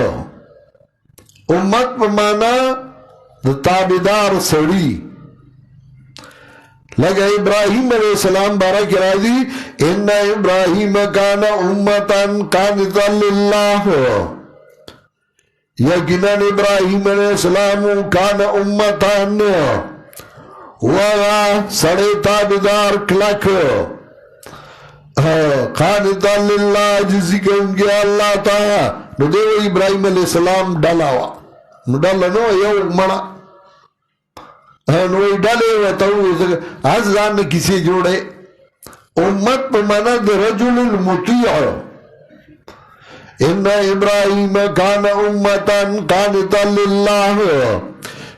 امت په معنا د تابعدار سړي لگا ابراہیم علیہ السلام بارک راضی ان ابراہیم کان امتاً قانتا للہ یقینا ابراہیم علیہ السلام کان امتاً وغا سڑے تابدار کلک قانتا للہ جسی کہ ان کے اللہ تا نو دیو ابراہیم علیہ السلام ڈالاوا نو ڈالا نو یو مڑا نوی ڈالے وطاوی از زان کسی جوڑے امت پا منا در رجل المطیع ان ابراہیم کان امتا قانتا للہ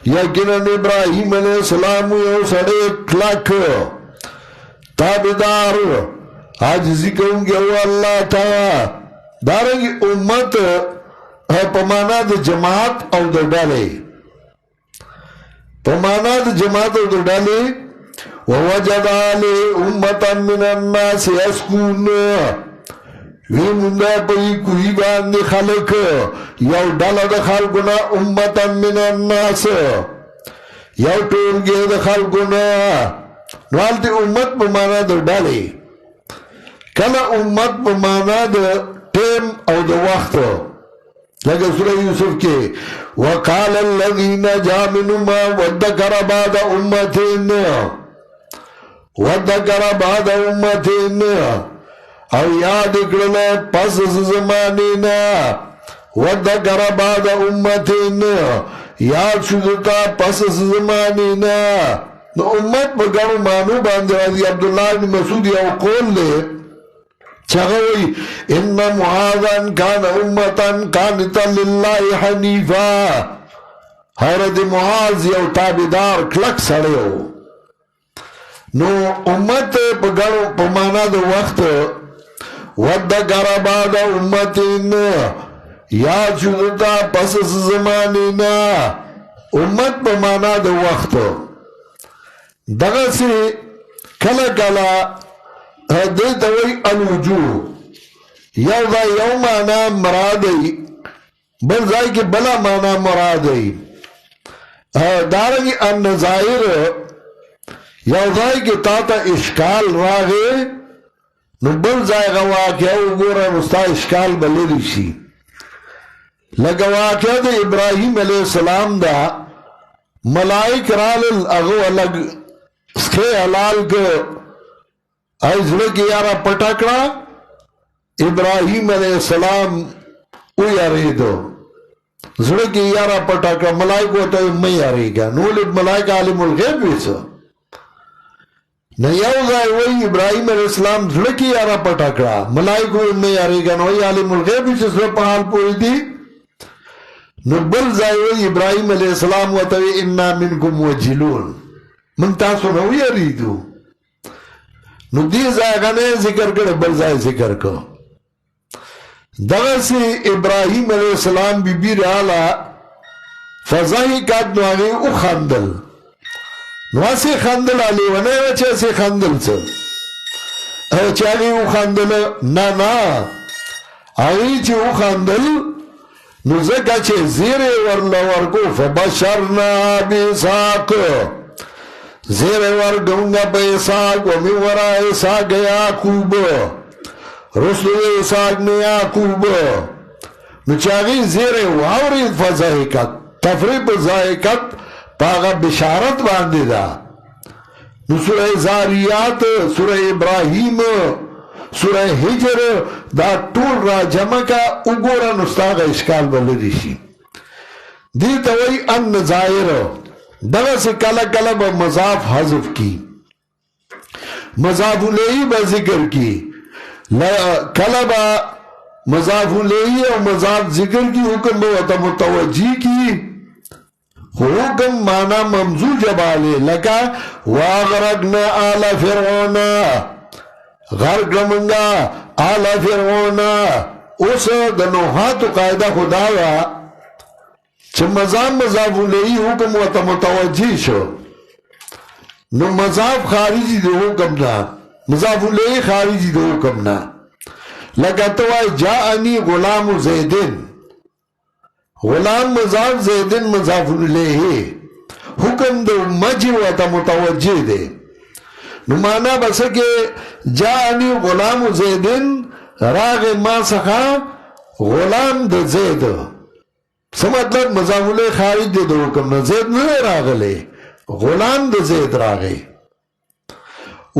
یقینا ابراہیم علیہ السلام یو سڑے کلک تابدار آج ذکروں گے وہ اللہ تعالی دارنگی امت پا منا در جماعت او در ڈالے پمانا دا جماعت او ڈالے ووجد آلے امتا من الناس یسکون وی مندہ پئی کوئی باندے خلق یو ڈالا دا خلقنا امتا من الناس یو ٹورگے دا خلقنا نوالتی امت پمانا دا ڈالے کلا امت پمانا دا ٹیم او دا وقت لگا سورہ یوسف کے وقال الذین جا منہما وذکر بعد امتین او یاد اکڑلے پس زمانینا وذکر بعد امتین یاد شدتا پس زمانینا نو امت بگرو مانو باندے رضی عبداللہ بن مسعود یو قول لے چگوئی ان معاذن کان امتا قانتا للہ حنیفا حضرت معاذ یو تابدار کلک سڑے ہو نو امت پگڑو پمانا دو وقت ودکر بعد امتین یاد شدتا پس زمانینا امت پمانا دو وقت دغسی کلا کلا دیتا وی الوجو یو دا یو مانا مرادی بل زائی کی بلا مانا مرادی دارنگی النظائر یو زائی کی تاتا اشکال راگے نو بل زائی گا واقعہ گورا نستا اشکال بلیدی شی لگا واقعہ دا ابراہیم علیہ السلام دا ملائک رالل اغو الگ سکے حلال کے ایزوڑے کی یارا پٹاکڑا ابراہیم علیہ السلام اوی آریدو زوڑے کی یارا پٹاکڑا ملائک ہوتا ہے میں آریگا نولد ملائک عالم الغیب بیسا نیاو زائی وی ابراہیم علیہ السلام زوڑے کی یارا پٹاکڑا ملائک ہوئی میں آریگا نوی عالم الغیب بیسا سوڑے پہال پوئی دی نبل زائی وی ابراہیم علیہ السلام ہوتا ہے انا منکم وجلون من تاسو نوی آریدو نو دی زائغانے ذکر کر بل زائے ذکر کر دغسی ابراہیم علیہ السلام بی بی رعالا فضائی کات نو آگئی او خاندل نو آسی خاندل آلی ونی وچے سی خاندل سا چی آگئی او خاندل نا آگئی چی او خاندل نو زکا چی زیر ورلورکو فبشرنا بی ساق زیر ورگونگا پا اساق ومی ورا اساق یاقوب رسل اساق نے یاقوب نو چاگی زیر واورید فضائقت تفریب زائقت پاگا بشارت باندی دا نو سورہ زاریات سورہ ابراہیم سورہ حجر دا طول را جمع کا اگورا نستاغ اشکال بلدیشی دیتا وی ان نظائر دغه سے کلا کلا با مضاف حذف کی مضاف الیہ با ذکر کی کلبا مضاف الیہ اور مضاف ذکر کی حکم بوتا متوجی کی حکم مانا ممزوج بالے لکا واغرقنا آل فرعون غرق لمنگا آل فرعون اس دنوحات قائدہ خداوہ چھ مضاف الیہ حکم وتا متوجی شو نو مضاف خارجی دے حکم نا مضاف الیہ خارجی دے حکم نا لگا تو آئی جاءنی غلام زیدن غلام مضاف زیدن مضاف الیہ حکم دے مجی وتا متوجی دے نو مانا بس کہ جاءنی غلام زیدن راغ ما سخا غلام دے زید سمطلب مضاف الیہ خارج دے دے حکم نا زید نہ راغ لے غلام د زید راغی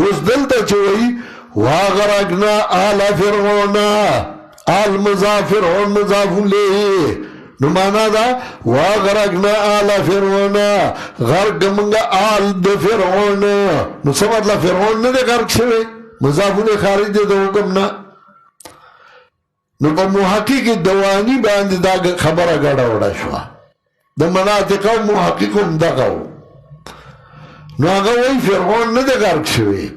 اس دلتا چوئی واغرقنا آل فرعون آل مضاف فرعون مضاف الیہ نمانا دا واغرقنا آل فرعون غرق منگا آل د فرعون نو سمطلہ فرعون نے دے غرق شوئے مضاف الیہ خارج دے دے حکم نا نو پا محقق دوانی باند دا خبر گڑا وڑا شوا دا مناطقہ محققم دقاو نو آگا وی فرعون نده غرق شوی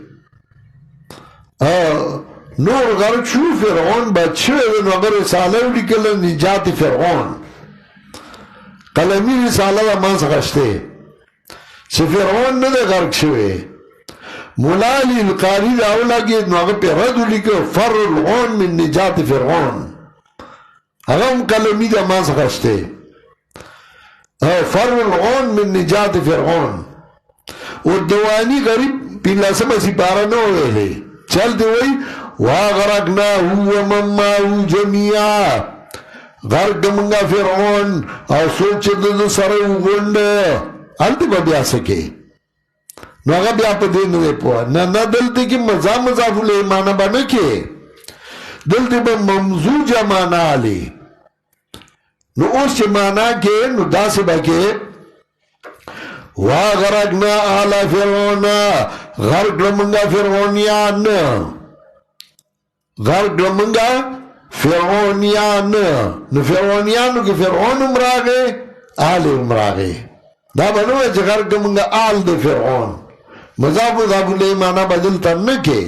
نور غرق شو فرعون بد شوی نو آگا رساله ولی کل نجات فرعون قلمی رساله دا ما سخشته چه فرعون نده غرق شوی مولالی القاری دا اولا گید نو آگا پی رد ولی که فر العون من نجات فرعون آگا ام قلمی دا ما سخشته فر العون من نجات فرعون و دوانی غریب پیلا سبا سپارا نو ویلے چلتے وی واغرقنا هو مماو جميعا غرق منگا فرعون او سوچ دو سرو گنڈ حالتی با بیا سکے نو اگا بیا پا دین دے پوا نا دلتے کی مضاف الیہ مانا با نکے دلتے با ممزوجہ مانا آلی نو اس چے مانا کے نو دا سے با کے واغرقنا آل فرعون غرق لمنگا فرعونیان غرق لمنگا فرعونیان نو فرعونیانو کی فرعون امراغے آل امراغے دا بنوے چھ غرق لمنگا آل دے فرعون مضاف الیہ مانا بدلتا نکے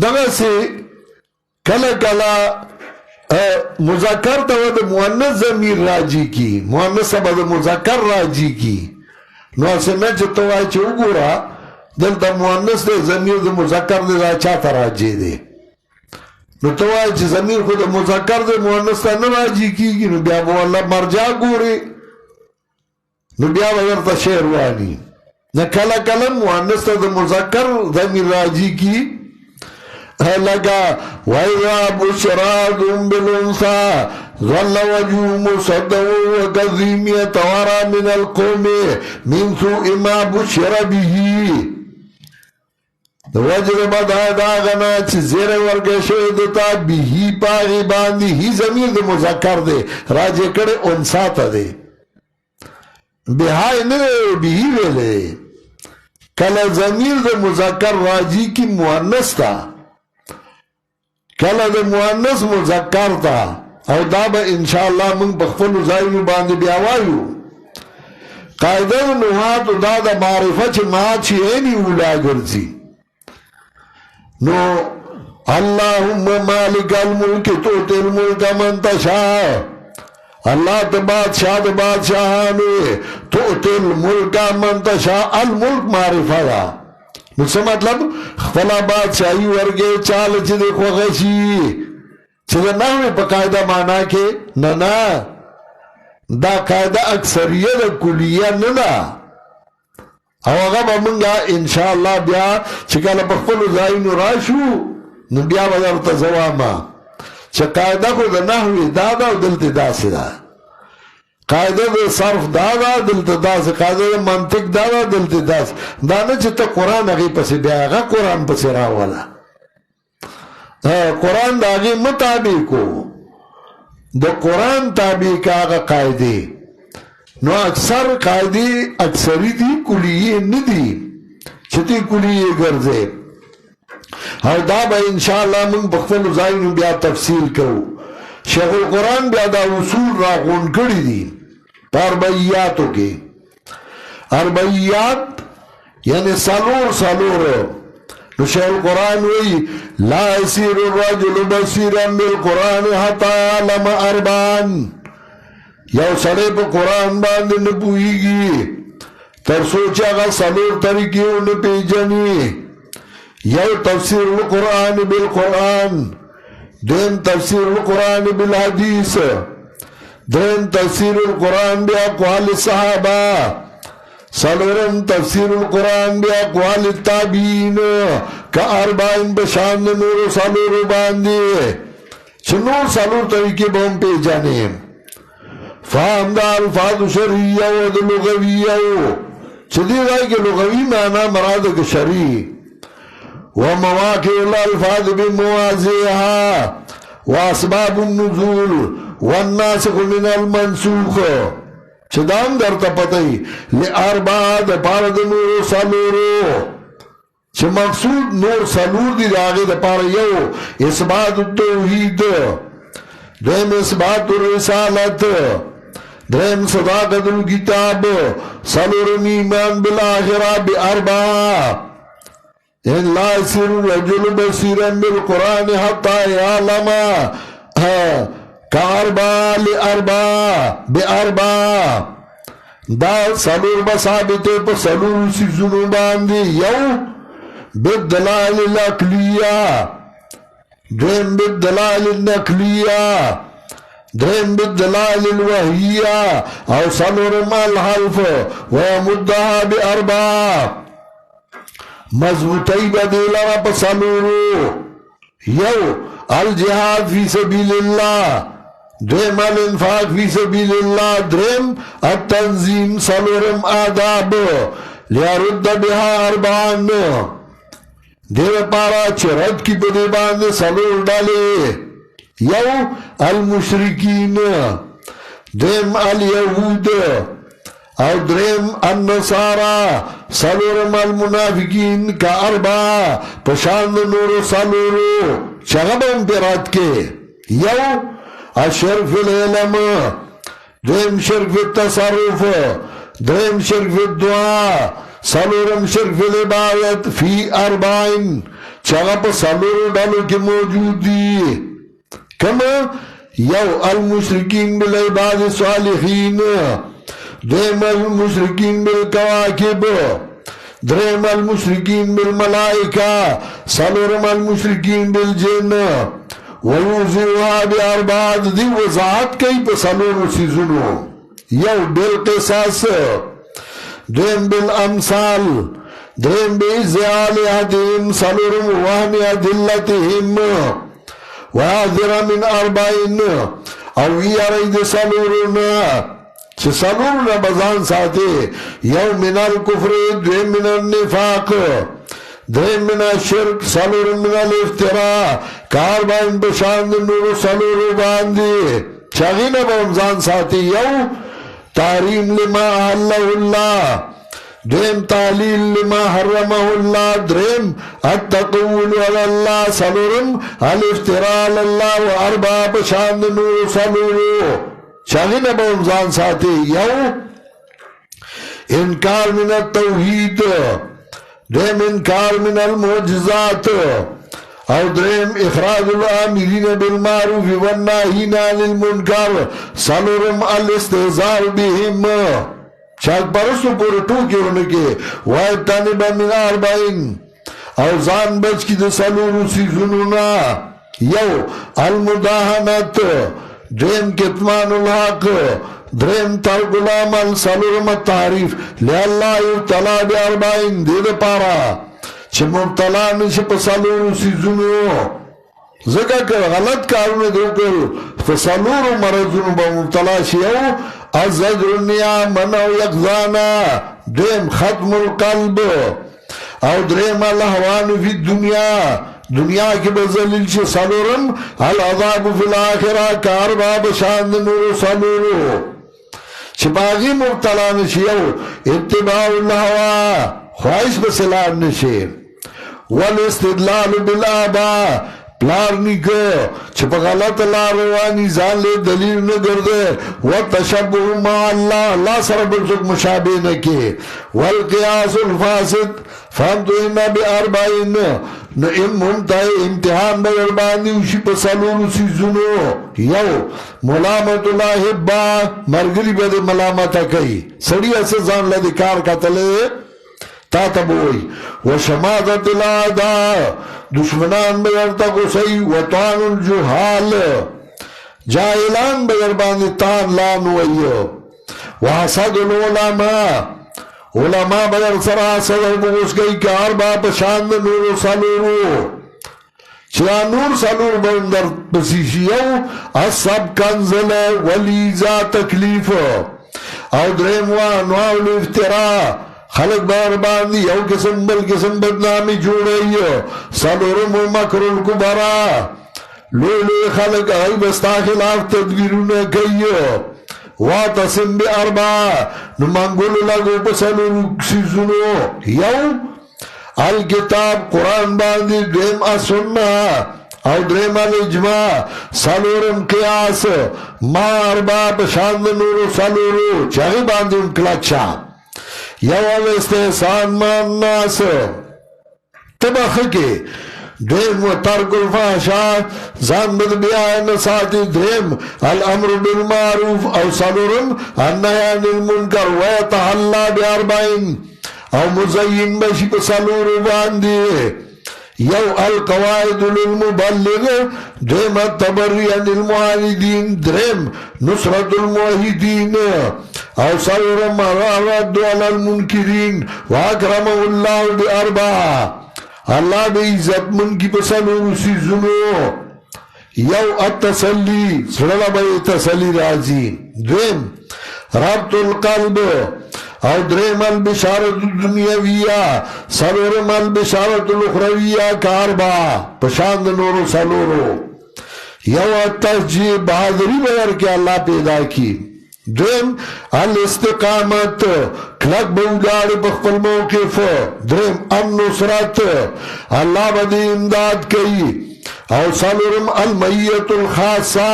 دغا سے کلا کلا مذکر تا ود مؤنث ضمیر راجی کی مؤنث سبا دا مذکر راجی کی نو اسنا چتو آئی چو گورا دلتا مؤنث دے ضمیر دے مذکر دے دا چاہتا راجی دے نو تو آئی چی ضمیر خود مذکر دے مؤنث تا نراجی کی گی نو بیا وہ اللہ مرجع گوری نو بیا ویرتا شیروانی نو کلا کلا مؤنث تا دے مذکر ضمیر راجی کی لگا وَإِذَا بُشْرَاكُمْ بِالْأُنْثَى ظَلَّ وَجْهُهُ مُسْوَدًّا وَهُوَ كَظِيمٌ يَتَوَارَى مِنَ الْقَوْمِ مِنْ سُوءِ مَا بُشِّرَ بِهِ وجر بدای داغنا چی زیر ورگے شویدتا بیہی پاغی باندی ہی ضمیر دے مذکر دے راجے کڑے انسا تا دے بہائی نرے بیہی ویلے کل ضمیر دے مذکر راجی کی مؤنث تا کل دے مؤنث مذکر تا او دابا انشاءاللہ من بخفل زائنو باندی بیاوائیو قائدہ نوحات دادا معرفہ چی ماں چی اینی اولا گرزی نو اللہم مالک الملک توتی الملک من تشاء اللہ بادشاہ بادشاہانے توتی الملک من تشاء الملک معرفہ دا نو سے مطلب خفلا بادشاہی ورگے چال چی دے خوغشی چی دے نحوی پا قائدہ مانا کے ننا دا قائدہ اکثریت کلیہ ننا او اغا منگا انشاءاللہ بیا چکالا پخپلو زائنو راشو نو بیا بدر تزواما چا قائدہ کو دا نحوی دادا و دلت دا سی دا قائدہ دا صرف دادا دلت دا سی قائدہ دا منطق دادا دلت دا سی دانا چا تا قرآن اگی پسی بیا اگا قرآن پسی راوالا قرآن دا اگی مطابق کو دا قرآن تابع کا آگا قائدی نو اکثر قائدی اکثری دی کلیے ندی چھتی کلیے گرزے او دا با انشاءاللہ من بخفل زائنو بیا تفصیل کرو شیخ القرآن بیا دا اصول را غون کری دی اربعیاتو کے اربعیات یعنی سالور نو شیخ القرآن وی لا يسير الرجل بصيرا بالقرآن حتى يعلم اربعا یو سڑے پا قرآن باندے نپوئیگی تر سوچا گا سالور طریقیوں نے پیجنی یو تفسیر القرآن بالقرآن دین تفسیر القرآن بالحدیث دین تفسیر القرآن باقوال الصحابہ سالورم تفسیر القرآن باقوال التابعین کا اربعین بشان نور سالور باندے چنور سالور طریقے بہم پیجانے فهم دا الفاظ شرعیہ و دا لغویہ چلی گئی کہ لغوی معنی مراد کے شرعی ومواقع الالفاظ بمواضعها واسباب النزول والناسخ من المنسوخ چدام در تپتائی لاربعہ دا پارد نور سالورو چھ مقصود نور سالور دی داغی دا پار یو اثبات التوحید دیم اثبات الرسالت درم صداقت الكتاب سالورم ایمان بالآخرہ باربعہ ان لا يصير الرجل بصيرا بالقرآن حتى يعلم كأربعة لأربعة بأربعة دا سالور بثابته پا سالور سیزنو باندی یو بالدلائل العقلیہ درم بالدلائل النقلیہ درم بالدلائل الوحیہ او سالورم الحلف ويمدها بأربعة مضبوطی بدیلہ پا سالورو یو الجہاد فی سبیل اللہ درم الانفاق فی سبیل اللہ درم التنظیم سالورم آداب لیارد بها اربعان دیر پارا چرد کی بدی باندے سالور ڈالے یو المشرکین درم الیہود او درم النصارى سالورم المنافقین کا اربعہ پشاند نور سالورو چغبم پیرات کے یو الشرک فی العلم درم شرک فی التصرف درم شرک فی الدعا سالورم شرک فی العبادت فی اربعین چغب سالورو ڈالو کے موجود دی کما یو المشرکین بالعباد الصالحین درم المشرکین بالکواکب درم المشرکین بالملائکہ سالورم المشرکین بالجن ویوزیوها باربعات دی وضاحت کئی پا سالور سیزنو یو بالقصاص درم بالامثال درم بازعال حدیم سالورم وهم عدلتهم وحاضر من اربعین او یارید سالورنا چھ سالورنا بزان ساتے یو من الکفر درم من النفاق درم من الشرک سالورم من الافتراء کاربائن بشاند نور سالورو باندی چاگینا بزان ساتے یو تحریم لما احلہ اللہ درم تعلیل لما حرمہ اللہ درم التقول علی اللہ سالورم الافتراء علی اللہ و اربع بشاند نور سالورو چاگینا بزان ساتے یو انکار من التوحید درم انکار من المعجزات او درم اخراج الامرین بالمعروف والناہین عن المنکر سالورم الاستهزاء بهم چاک پرستو پورے ٹوکے انکے وائتانب من اربعین او زان بچ کی دے سالورو سیزنونا یو المداہنت درم کتمان الحق درم ترک العمل سالورم التعریف لاللہ ابتلا باربعین دید پارا چھ مبتلا نشی پا سالورو سیزنو ذکر کر غلط کارون دو کر فسالورو مرضونو با مبتلا شیعو الزجر النعام او یقضانا درم ختم القلب او درم الحوان فی الدنیا دنیا کی بزلیل چھ سالورم العذاب فی الاخرہ کاربا بشاند نور سالورو چپاغی مبتلا نشیو اتباع الہوا خواہش بسلام نشی والاستدلال بالآبا پلار نیکو چه پا غلط لار روانی زان لے دلیل نگرده والتشبه مع اللہ اللہ سر برسک مشابه نکی والقیاس الفاسد فهمتو انا بی اربعین نو منتای امتحان بگربانی وشی پا سلون سیزنو یو ملامت اللہ حبا مرگری بده ملامتا کئی سڑی ایسے زان لدی کار کتلے تا تبوئی وشمادت العدا دشمنان بگرتا کو سی وطان الجحال جاہلان بگربانی تان لانوئی وحسد العلماء علماء بگر سرا صدر بگوش گئی کہ ارباب شاند نور و سلورو چرا نور سلور بندر بسیشیو اصب کنزل ولیزا تکلیف او درم و انواع الافتراء خلق بار باندی یو قسم بل قسم بدنامی جوڑی سلورم و مکر الکبرا لولو خلق آئی بستا خلاف تدبیرون کئی واتسم بی اربع نمانگولو لگو بسلور سیزنو یو الکتاب قرآن باندی درم السنہ او درم الاجماع سلورم قیاس ما اربع بشاند نورو سلورو چاہی باندی انکلچا یو الاستحسان ما الناس تبخ کے درم و ترک الفحشاء زان بد بیان ساتی درم الامر بالمعروف او سلورم النهی عن المنکر ویتحلا باربعین او مزین بشی بسلور باندی یو القواعد للمبلغ درم التبری عن المعاندین درم نصرت الموحدین او سلورم رد علی المنکرین واکرمه اللہ باربع اللہ بے عزت من کی بسلور سیزنو یو التسلی سرلا بے تسلی رازی درم ربط القلب او درم البشارت الدنیاویہ سلورم البشارت الاخرویہ کاربا پشاند نورو سلورو یو التسجیب بہادری بگر کے اللہ پیدا کی درم الاستقامت کلک بودار بخفل موقف درم النصرت اللہ بدی امداد کئی او سلورم المیت الخاصہ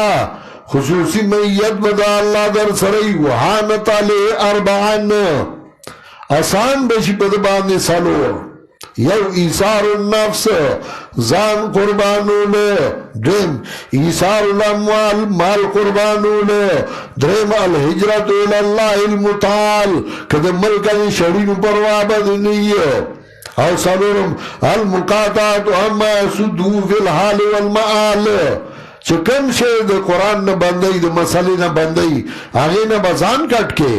خصوصی میت بدا اللہ در سرئی وحانت علی اربعان آسان بشی بدبانی سلور یو ایثار النفس زان قربانون درم ایثار الاموال مال قربانون درم الحجرت الاللہ المتعال کد ملکہ شرین پروابد نہیں او سلورم المقاطعت اما یسدو فی الحال والمعال چکم شید قرآن نا بندئی دا مسئلے نا بندئی آگے نا بزان کٹ کے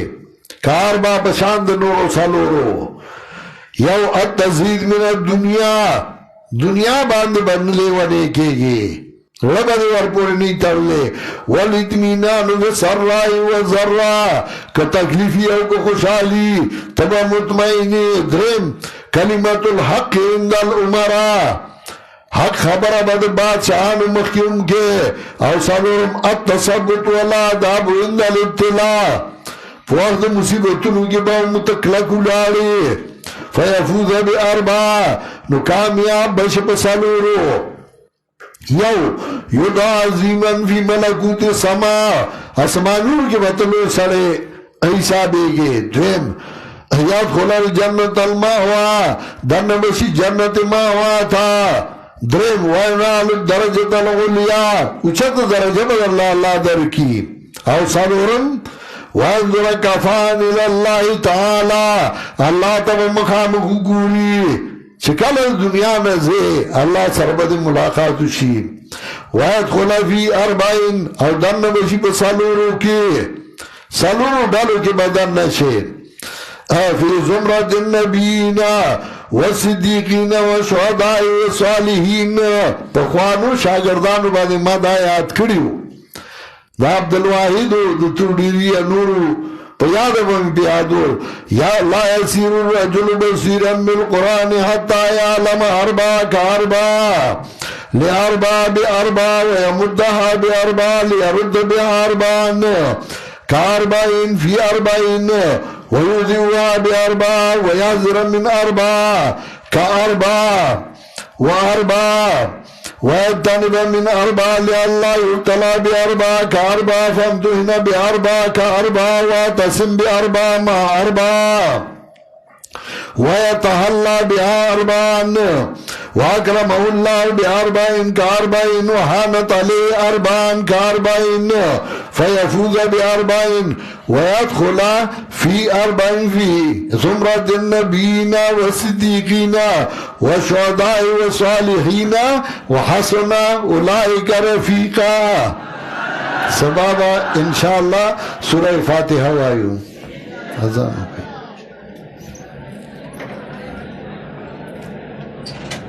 کاربا بشاند نورو سلورو یو التزہید من الدنیا دنیا باند بندلے ونے کے گے ربا دے ورپوری نہیں ترلے والاطمینان بسرائی وزرائی کہ تکلیفی او کو خوشحالی تبا مطمئنی درم کلمت الحق عند العمراء حق خبر بد بادشاہان مخیم کے او سلورم التصبت والآداب عند الابتلاء فوقت مصیبتنو کے باو متکلک اولارے فیفوز بی اربع نو کامیاب بشپ سلورو یو یدعا عظیمن فی ملکوت سما اسمانور کے بطلو سڑے عیسیٰ بیگے درم یاد خلال جنت الماہوا دن بشی جنت ماہوا تھا درم وینال درجت الغلیاء اچھت درجہ بدر اللہ در کی او سلورم وانظر کفان الاللہ تعالی اللہ تب مخامخ گوری چکل دنیا میں زی اللہ سربد ملاقات شی ویدخل فی اربعین او دن بشی پا سلورو کی سلورو ڈالو کی بدن نشے فی زمرت النبیین والصدیقین والشہداء والصالحین پخوانو شاگردانو بعد مد آیات کریو دا عبدالواحد دا تردیری نورو پیاد من پیادو یا لا یسیر الرجل بصیرا بالقرآن حتی یعلم اربع کاربع لاربع باربع ویمدها باربع لیرد باربعن کاربعین فی اربعین ویوزیوها باربع ویعذر من اربع کاربع وأربعة ويجتنب من أربعة لئلا يبتلى بأربعة كأربعة فامتحن بأربعة كأربعة واعتصم بأربعة مع أربعة ويتهلى بها أربعا وأكرمه الله بأربعين كأربعين وحانت عليه أربعا كأربعين فيفوز بأربعين ويدخل في أربعين في زمرة النبيين والصديقين والشهداء والصالحين وحسن أولئك رفيقا. سبابا إن شاء الله سورة فاتحة وايو.